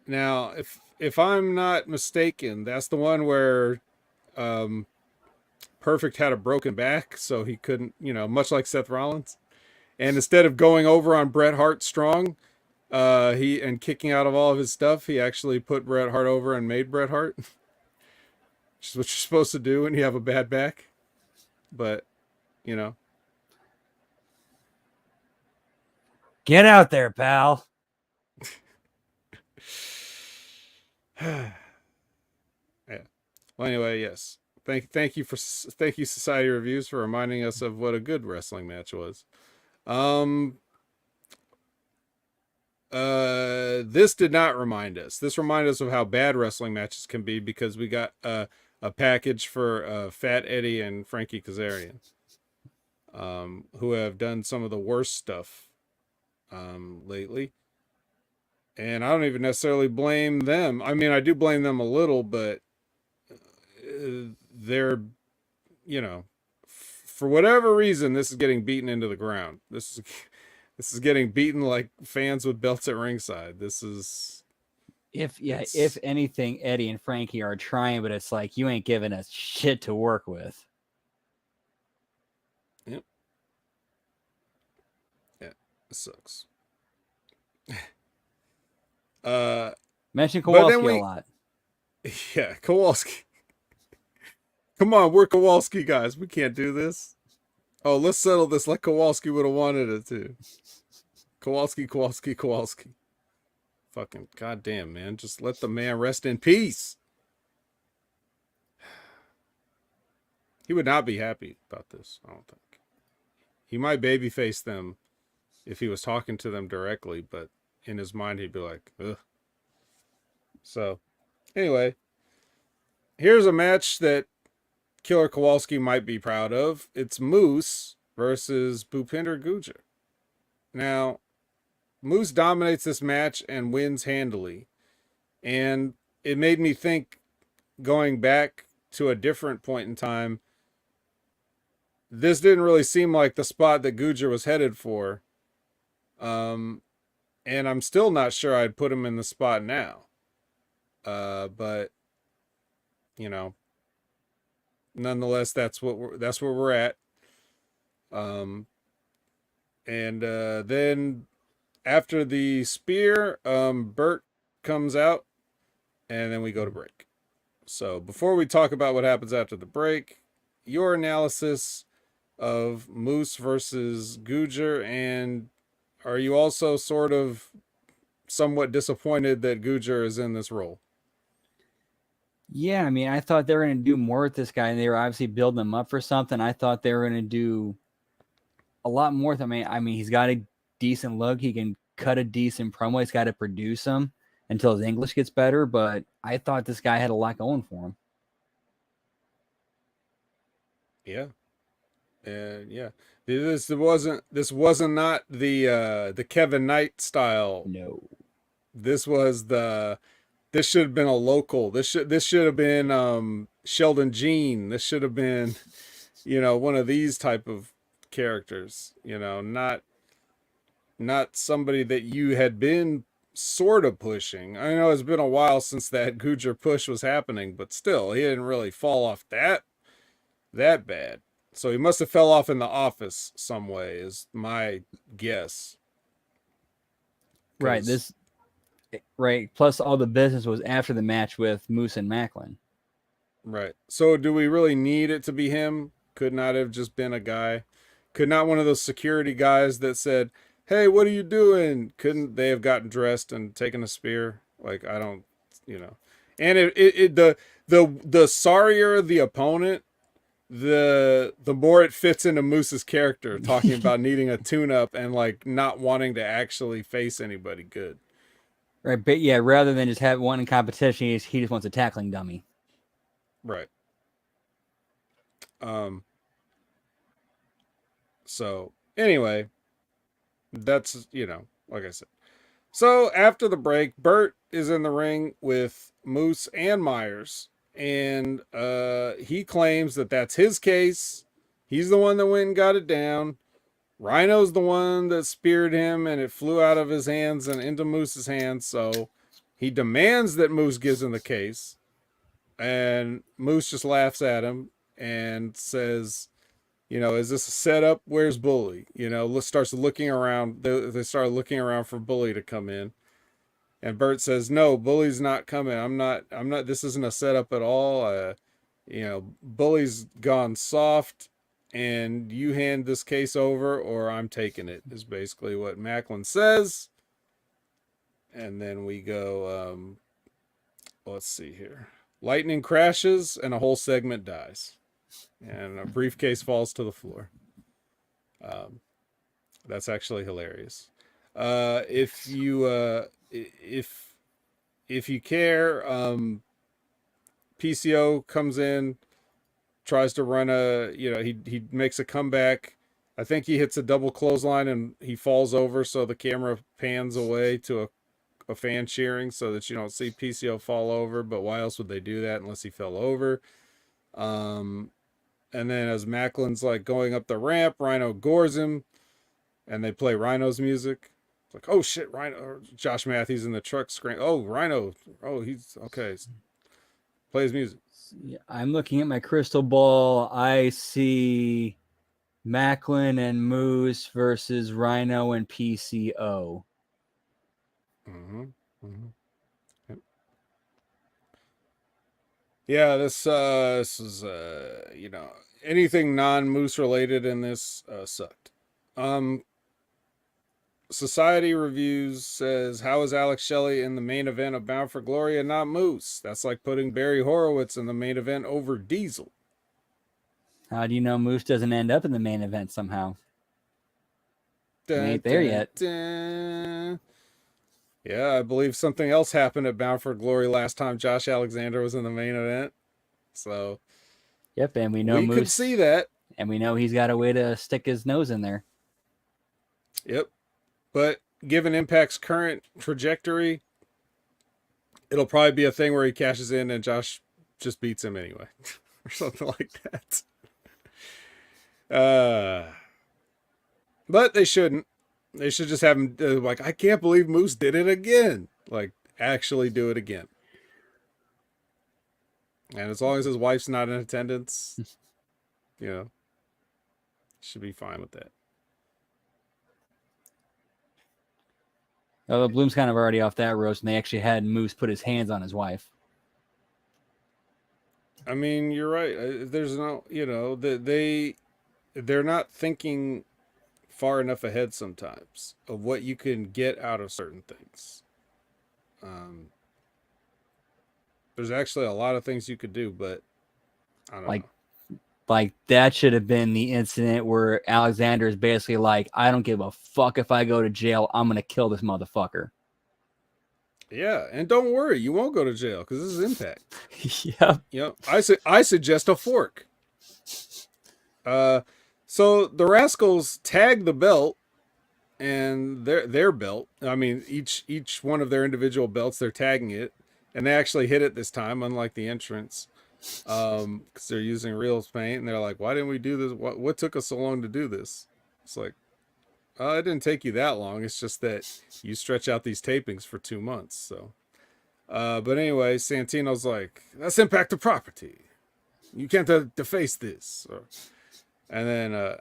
Now, if I'm not mistaken, that's the one where Perfect had a broken back, so he couldn't, much like Seth Rollins. And instead of going over on Bret Hart strong, he and kicking out of all of his stuff, he actually put Bret Hart over and made Bret Hart. Which is what you're supposed to do when you have a bad back. But, Get out there, pal. Yeah. Well, anyway, yes. Thank you Society Reviews for reminding us of what a good wrestling match was. This did not remind us. This reminded us of how bad wrestling matches can be because we got a package for Fat Eddie and Frankie Kazarian, who have done some of the worst stuff lately. And I don't even necessarily blame them. I mean, I do blame them a little, but they're, for whatever reason, this is getting beaten into the ground. This is getting beaten like fans with belts at ringside. This is if anything, Eddie and Frankie are trying, but it's like you ain't giving us shit to work with. Yep. Yeah, it sucks. Mention Kowalski a lot. Yeah, Kowalski. Come on, we're Kowalski guys. We can't do this. Oh, let's settle this like Kowalski would have wanted it to. Kowalski. Fucking goddamn, man. Just let the man rest in peace. He would not be happy about this, I don't think. He might babyface them if he was talking to them directly, but in his mind he'd be like, ugh. So, anyway, here's a match that Killer Kowalski might be proud of. It's Moose versus Bhupinder Gujjar. Now, Moose dominates this match and wins handily. And it made me think, going back to a different point in time, this didn't really seem like the spot that Gujjar was headed for. And I'm still not sure I'd put him in the spot now. But nonetheless, that's where we're at. And then after the spear, Bert comes out, and then we go to break. So before we talk about what happens after the break, your analysis of Moose versus Gujjar and are you also sort of somewhat disappointed that Gujar is in this role? Yeah, I mean, I thought they were going to do more with this guy, and they were obviously building him up for something. I thought they were going to do a lot more. I mean, he's got a decent look. He can cut a decent promo. He's got to produce him until his English gets better. But I thought this guy had a lot going for him. Yeah. And yeah, this wasn't not the Kevin Knight style. No. This was this should have been a local. This should have been Sheldon Jean. This should have been one of these type of characters. Not somebody that you had been sort of pushing. I know it's been a while since that Gujar push was happening, but still, he didn't really fall off that bad. So he must have fell off in the office some way, is my guess. Right. 'Cause- Right. Plus, all the business was after the match with Moose and Macklin. right. So do we really need it to be him? Could not have just been a guy. Could not one of those security guys that said, "Hey, what are you doing?" Couldn't they have gotten dressed and taken a spear? Like I don't, you know. And the sorrier the opponent, the more it fits into Moose's character, talking about needing a tune-up and like not wanting to actually face anybody good. Right. But yeah, rather than just have one in competition, he just wants a tackling dummy. Right. Um. So anyway, that's like I said. So after the break, Bert is in the ring with Moose and Myers, and he claims that that's his case. He's the one that went and got it down. Rhino's the one that speared him, and it flew out of his hands and into Moose's hands. So he demands that Moose gives him the case, and Moose just laughs at him and says, is this a setup? Where's Bully? Starts looking around. They start looking around for Bully to come in. And Bert says, no, Bully's not coming. I'm not, this isn't a setup at all. Bully's gone soft and you hand this case over or I'm taking it, is basically what Macklin says. And then we go, let's see here. Lightning crashes and a whole segment dies. And a briefcase falls to the floor. That's actually hilarious. If you care, PCO comes in, tries to run he makes a comeback. I think he hits a double clothesline and he falls over, so the camera pans away to a fan cheering so that you don't see PCO fall over. But why else would they do that unless he fell over? And then as Macklin's like going up the ramp, Rhino gores him, and they play Rhino's music. It's like, oh shit, Rhino! Josh Matthews in the truck screaming, "Oh, Rhino! Oh, he's okay." Play his music. Yeah, I'm looking at my crystal ball. I see Macklin and Moose versus Rhino and PCO. Mm-hmm. Mm-hmm. Yep. Yeah, this is anything non-Moose related in this sucked. Society Reviews says, how is Alex Shelley in the main event of Bound for Glory and not Moose? That's like putting Barry Horowitz in the main event over Diesel. How do you know Moose doesn't end up in the main event somehow? We ain't there yet. Yeah, I believe something else happened at Bound for Glory last time Josh Alexander was in the main event. So, yep, and we know we Moose could see that. And we know he's got a way to stick his nose in there. Yep. But given Impact's current trajectory, it'll probably be a thing where he cashes in and Josh just beats him anyway. Or something like that. But they shouldn't. They should just have him like, I can't believe Moose did it again. Like, actually do it again. And as long as his wife's not in attendance, should be fine with that. Although Bloom's kind of already off that roast, and they actually had Moose put his hands on his wife. I mean, you're right. There's no, they're not thinking far enough ahead sometimes of what you can get out of certain things. There's actually a lot of things you could do, but I don't Like, know. like that should have been the incident where Alexander is basically like, I don't give a fuck if I go to jail. I'm going to kill this motherfucker. Yeah, and don't worry, you won't go to jail because this is Impact. Yep. You know, I suggest a fork. So the Rascals tag the belt and their belt. I mean, each one of their individual belts, they're tagging it, and they actually hit it this time, unlike the entrance, because they're using real paint. And they're like, "Why didn't we do this? What took us so long to do this?" It's like, it didn't take you that long. It's just that you stretch out these tapings for 2 months. So, but anyway, Santino's like, "That's Impact the property. You can't deface this." And then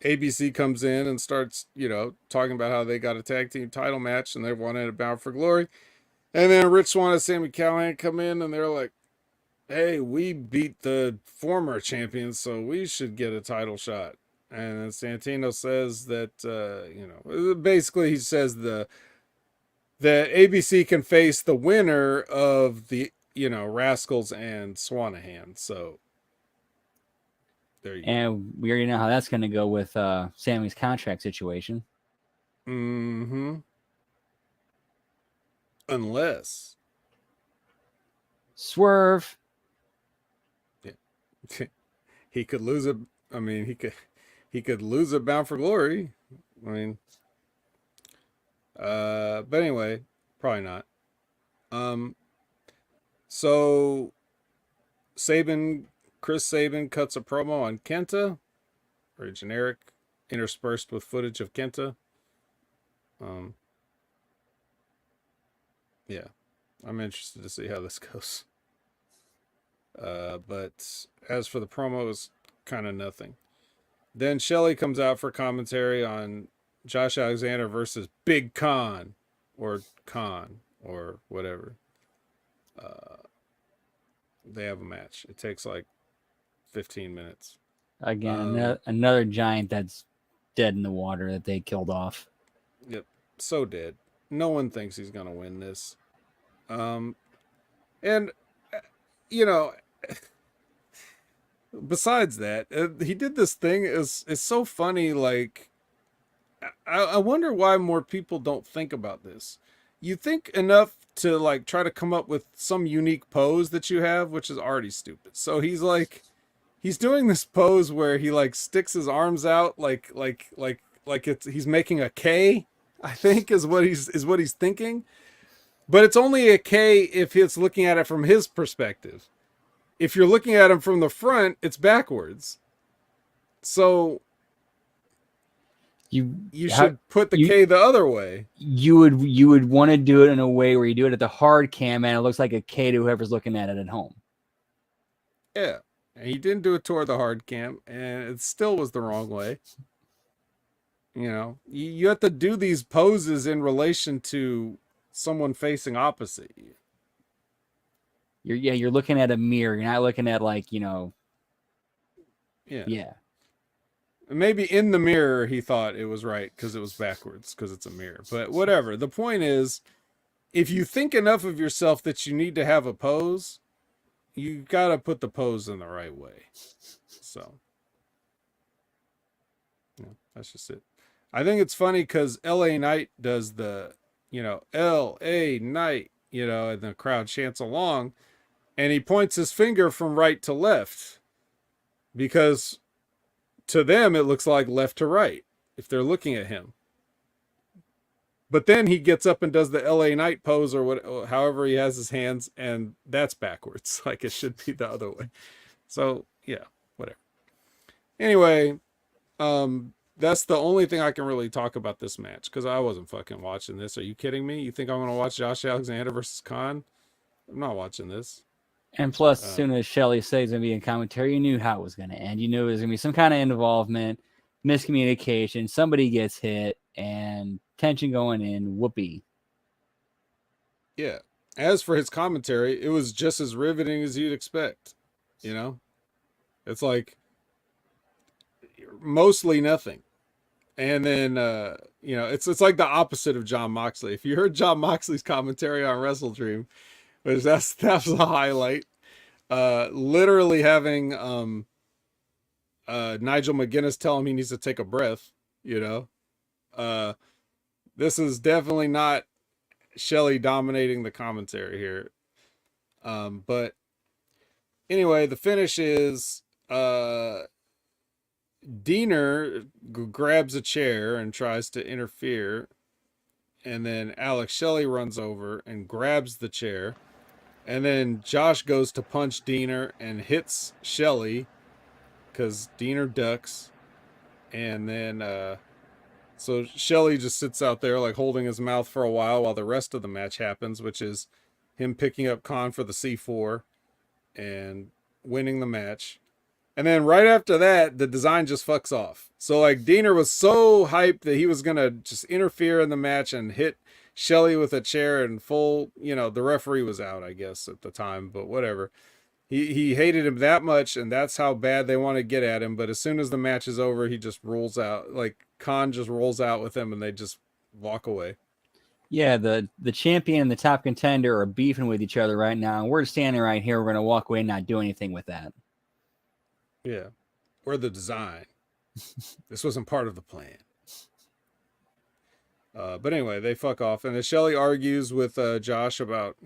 ABC comes in and starts, talking about how they got a tag team title match and they wanted it Bound for Glory. And then Rich Swann and Sami Callihan come in and they're like, "Hey, we beat the former champions, so we should get a title shot." And then Santino says that, basically he says that ABC can face the winner of the, Rascals and Swanahan. So there you go. And we already know how that's going to go with Sammy's contract situation. Mm-hmm. Unless Swerve. Yeah. He could lose it. I mean, he could lose it Bound for Glory. I mean, but anyway, probably not. So Chris Sabin cuts a promo on Kenta, very generic, interspersed with footage of Kenta. Yeah, I'm interested to see how this goes. But as for the promo, it's kind of nothing. Then Shelley comes out for commentary on Josh Alexander versus Big Khan, or Khan, or whatever. They have a match. It takes like 15 minutes. Again, another giant that's dead in the water that they killed off. Yep, so dead. No one thinks he's gonna win this. And besides that, he did this thing. Is so funny. Like, I wonder why more people don't think about this. You think enough to like try to come up with some unique pose that you have, which is already stupid. So he's doing this pose where he like sticks his arms out like he's making a K, I think is what he's thinking. But it's only a K if it's looking at it from his perspective. If you're looking at him from the front, it's backwards. So you should put the K the other way. You would want to do it in a way where you do it at the hard cam and it looks like a K to whoever's looking at it at home. Yeah. And he didn't do it toward the hard cam, and it still was the wrong way. You have to do these poses in relation to someone facing opposite you. You're looking at a mirror. You're not looking at Yeah. Maybe in the mirror he thought it was right because it was backwards because it's a mirror. But whatever. The point is, if you think enough of yourself that you need to have a pose, you got to put the pose in the right way. So, yeah, that's just it. I think it's funny because LA Knight does the, LA Knight, and the crowd chants along, and he points his finger from right to left because to them it looks like left to right if they're looking at him. But then he gets up and does the LA Knight pose or however he has his hands, and that's backwards. Like it should be the other way. So yeah, whatever. Anyway, that's the only thing I can really talk about this match because I wasn't fucking watching this. Are you kidding me? You think I'm gonna watch Josh Alexander versus Khan? I'm not watching this. And plus, as soon as Shelley says he's gonna be in commentary, you knew how it was gonna end. You knew it was gonna be some kind of involvement, miscommunication, somebody gets hit, and tension going in. Whoopee. Yeah. As for his commentary, it was just as riveting as you'd expect. It's like mostly nothing. And then it's like the opposite of John Moxley. If you heard John Moxley's commentary on Wrestle Dream, which that's a highlight. Literally having Nigel McGuinness tell him he needs to take a breath, this is definitely not Shelley dominating the commentary here. But anyway, the finish is Diener grabs a chair and tries to interfere, and then Alex Shelley runs over and grabs the chair, and then Josh goes to punch Diener and hits Shelley because Diener ducks, and then so Shelley just sits out there like holding his mouth for a while the rest of the match happens, which is him picking up Khan for the C4 and winning the match. And then right after that, the design just fucks off. So like Diener was so hyped that he was going to just interfere in the match and hit Shelley with a chair and full, the referee was out, I guess, at the time, but whatever. He hated him that much, and that's how bad they want to get at him. But as soon as the match is over, he just rolls out. Like Khan just rolls out with him, and they just walk away. Yeah, the champion and the top contender are beefing with each other right now. And we're standing right here. We're going to walk away and not do anything with that. Yeah. Or the design. This wasn't part of the plan. But anyway, they fuck off. And then Shelley argues with Josh about,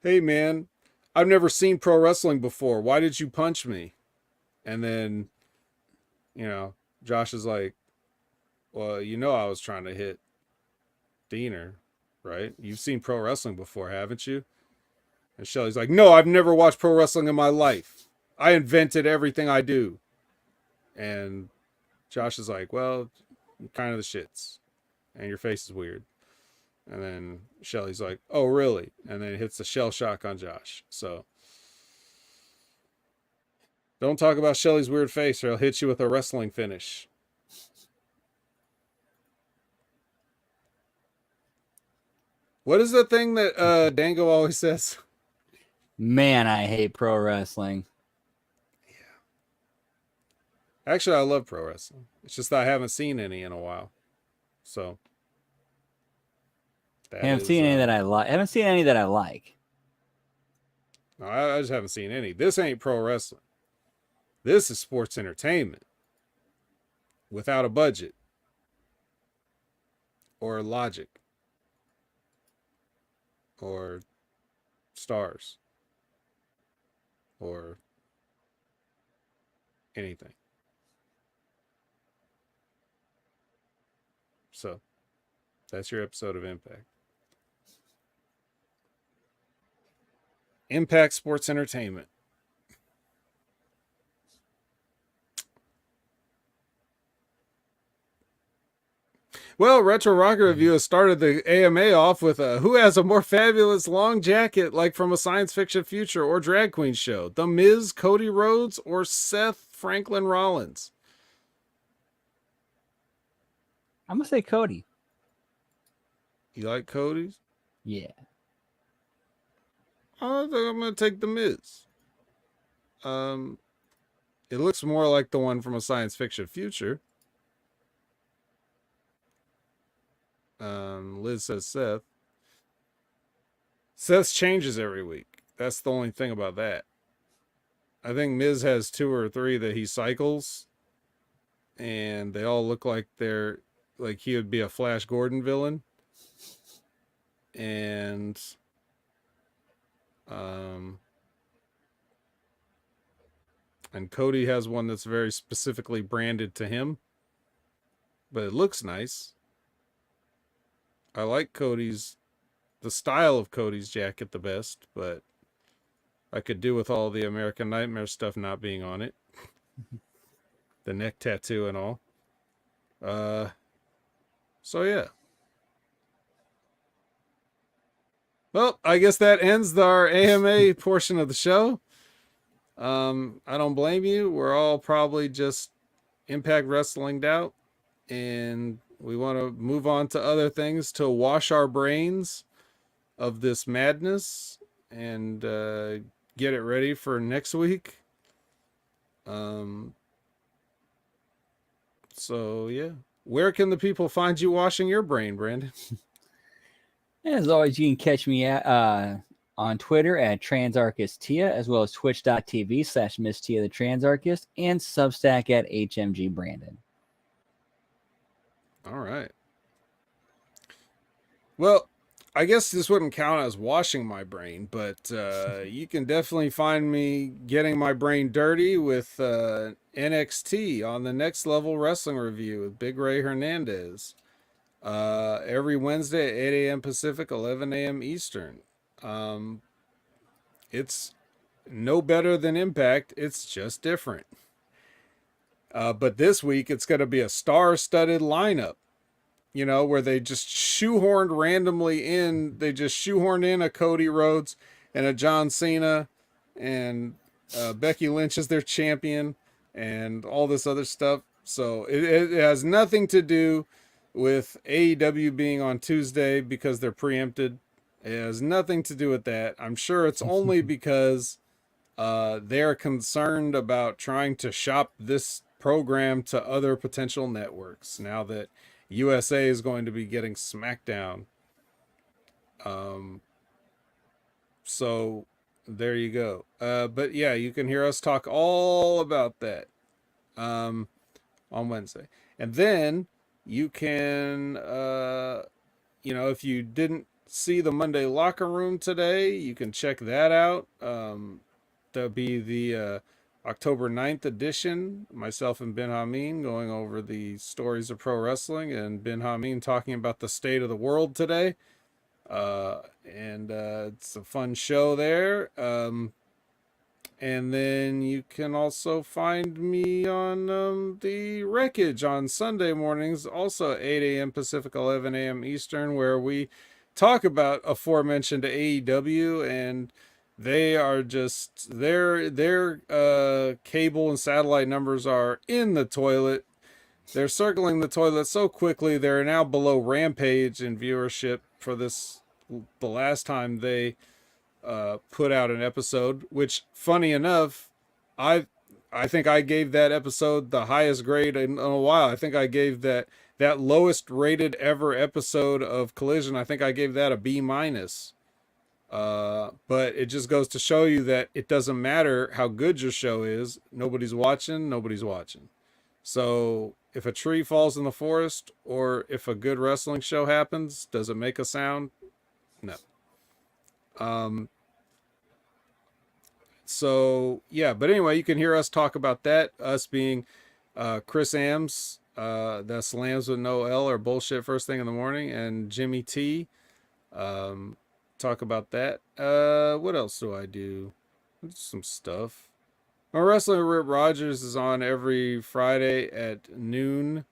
hey, man, I've never seen pro wrestling before. Why did you punch me? And then, Josh is like, well, I was trying to hit Diener, right? You've seen pro wrestling before, haven't you? And Shelley's like, no, I've never watched pro wrestling in my life. I invented everything I do. And Josh is like, well, you're kind of the shits. And your face is weird. And then Shelley's like, oh, really? And then hits the shell shock on Josh. So don't talk about Shelley's weird face or he'll hit you with a wrestling finish. What is the thing that Dango always says? Man, I hate pro wrestling. Actually, I love pro wrestling. It's just that I haven't seen any in a while. So I haven't seen any that I like. I haven't seen any that I like. No, I just haven't seen any. This ain't pro wrestling. This is sports entertainment without a budget or logic or stars or anything. So that's your episode of Impact. Impact Sports Entertainment. Well, Retro Rocket Review has started the AMA off with who has a more fabulous long jacket like from a science fiction future or drag queen show? The Miz, Cody Rhodes, or Seth Franklin Rollins? I'm going to say Cody. You like Cody's? Yeah. I think I'm going to take The Miz. It looks more like the one from a science fiction future. Liz says Seth. Seth's changes every week. That's the only thing about that. I think Miz has 2 or 3 that he cycles, and they all look like they're like he would be a Flash Gordon villain. And Cody has one that's very specifically branded to him, but it looks nice. I like the style of Cody's jacket the best, but I could do with all the American Nightmare stuff not being on it. The neck tattoo and all. So yeah. Well, I guess that ends our AMA portion of the show. I don't blame you. We're all probably just Impact Wrestling'd out, and we want to move on to other things to wash our brains of this madness and get it ready for next week. So yeah, where can the people find you washing your brain, Brandon? As always, you can catch me on Twitter at TransArchisTia, as well as twitch.tv/Miss Tia the Transarchist, and Substack at HMG Brandon. All right. Well, I guess this wouldn't count as washing my brain, but you can definitely find me getting my brain dirty with NXT on the Next Level Wrestling Review with Big Ray Hernandez. Every Wednesday at 8 a.m. Pacific, 11 a.m. Eastern. It's no better than Impact. It's just different. But this week, it's going to be a star-studded lineup. You know, where they just shoehorned randomly in. They just shoehorned in a Cody Rhodes and a John Cena, and Becky Lynch is their champion, and all this other stuff. So it has nothing to do with AEW being on Tuesday because they're preempted. It has nothing to do with that. I'm sure it's only because they're concerned about trying to shop this program to other potential networks now that USA is going to be getting SmackDown. So there you go. But yeah, you can hear us talk all about that on Wednesday. And then you can, if you didn't see the Monday Locker Room today, you can check that out. That'll be the October 9th edition, myself and Ben Hameen going over the stories of pro wrestling, and Ben Hameen talking about the state of the world today. And it's a fun show there. And then you can also find me on the Wreckage on Sunday mornings, also 8 a.m. Pacific, 11 a.m. Eastern, where we talk about aforementioned AEW, and they are just their cable and satellite numbers are in the toilet. They're circling the toilet so quickly they're now below Rampage in viewership for the last time they put out an episode. Which, funny enough, I think I gave that episode the highest grade in a while. I think I gave that lowest rated ever episode of Collision. I think I gave that a B-. But it just goes to show you that it doesn't matter how good your show is. Nobody's watching. So if a tree falls in the forest, or if a good wrestling show happens, does it make a sound? No. So yeah, but anyway, you can hear us talk about that. Us being Chris Ames, that's Lambs with no L or bullshit first thing in the morning, and Jimmy T. Talk about that. What else do I do? Some stuff. My Wrestling with Rip Rogers is on every Friday at noon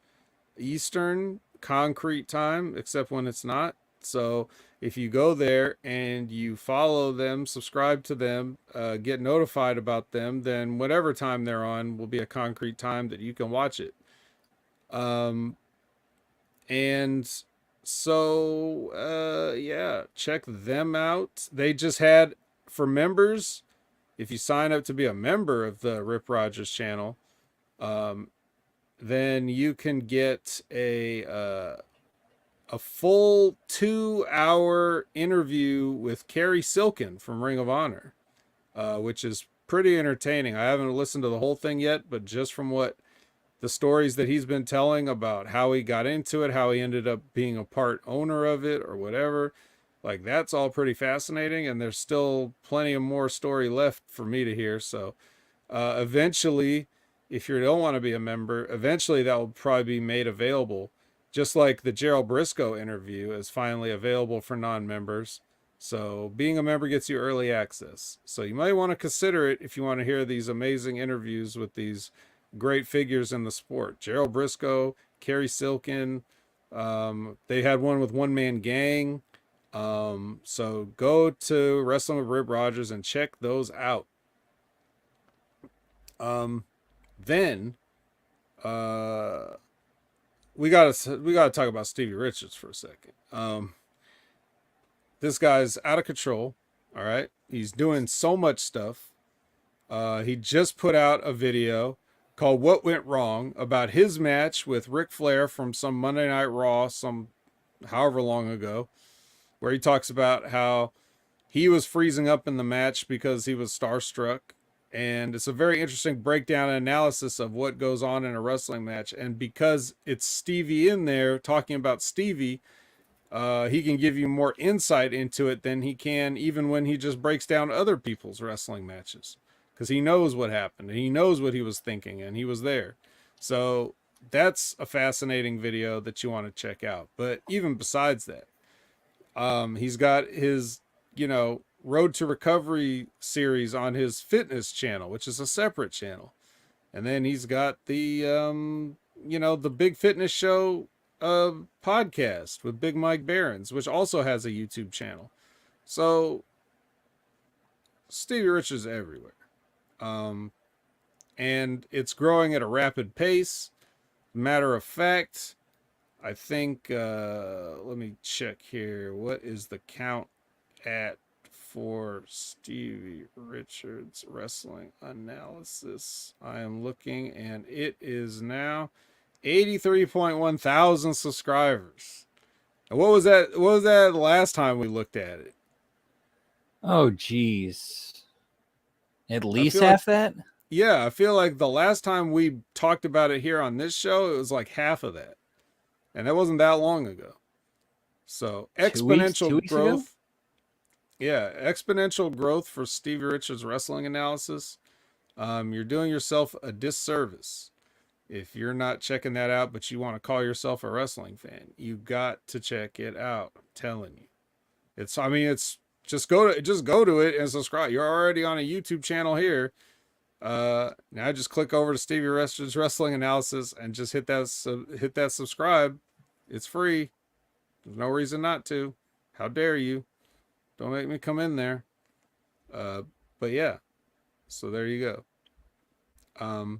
Eastern concrete time, except when it's not. So if you go there and you follow them, subscribe to them, get notified about them, then whatever time they're on will be a concrete time that you can watch it. And so, yeah, check them out. They just had, for members, if you sign up to be a member of the Rip Rogers channel, then you can get a full 2-hour interview with Kerry Silkin from Ring of Honor, which is pretty entertaining. I haven't listened to the whole thing yet, but just from the stories that he's been telling about how he got into it, how he ended up being a part owner of it or whatever, like that's all pretty fascinating. And there's still plenty of more story left for me to hear. So eventually, if you don't want to be a member, eventually that will probably be made available. Just like the Gerald Briscoe interview is finally available for non-members. So being a member gets you early access. So you might want to consider it if you want to hear these amazing interviews with these great figures in the sport. Gerald Briscoe, Kerry Silkin. They had one with One Man Gang. So go to Wrestling with Rip Rogers and check those out. Then we gotta talk about Stevie Richards for a second. This guy's out of control. All right, he's doing so much stuff. He just put out a video called What Went Wrong, about his match with Ric Flair from some Monday Night Raw, some however long ago, where he talks about how he was freezing up in the match because he was starstruck. And it's a very interesting breakdown and analysis of what goes on in a wrestling match. And because it's Stevie in there talking about Stevie, he can give you more insight into it than he can even when he just breaks down other people's wrestling matches, because he knows what happened and he knows what he was thinking and he was there. So that's a fascinating video that you want to check out. But even besides that, he's got his, Road to Recovery series on his fitness channel, which is a separate channel. And then he's got the, the Big Fitness Show podcast with Big Mike Barons, which also has a YouTube channel. So Stevie Richards everywhere. And it's growing at a rapid pace. Matter of fact, I think, let me check here. What is the count at for Stevie Richards Wrestling Analysis? I am looking, and it is now 83.1 thousand subscribers. And what was that? What was that last time we looked at it? Oh, geez. At least feel half that? Yeah, I feel like the last time we talked about it here on this show, it was like half of that. And that wasn't that long ago. So exponential 2 weeks growth. ago? Yeah, exponential growth for Stevie Richards Wrestling Analysis. You're doing yourself a disservice if you're not checking that out, but you want to call yourself a wrestling fan. You got to check it out. I'm telling you. It's just go to it and subscribe. You're already on a YouTube channel here. Now just click over to Stevie Richards Wrestling Analysis and just hit that subscribe. It's free. There's no reason not to. How dare you? Don't make me come in there. But yeah. So there you go.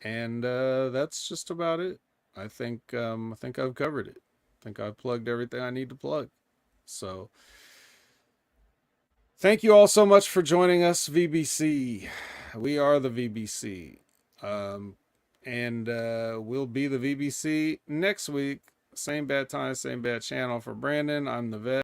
And that's just about it. I think I've covered it. I think I've plugged everything I need to plug. So thank you all so much for joining us, VBC. We are the VBC. And we'll be the VBC next week. Same bad time, same bad channel. For Brandon, I'm the vet.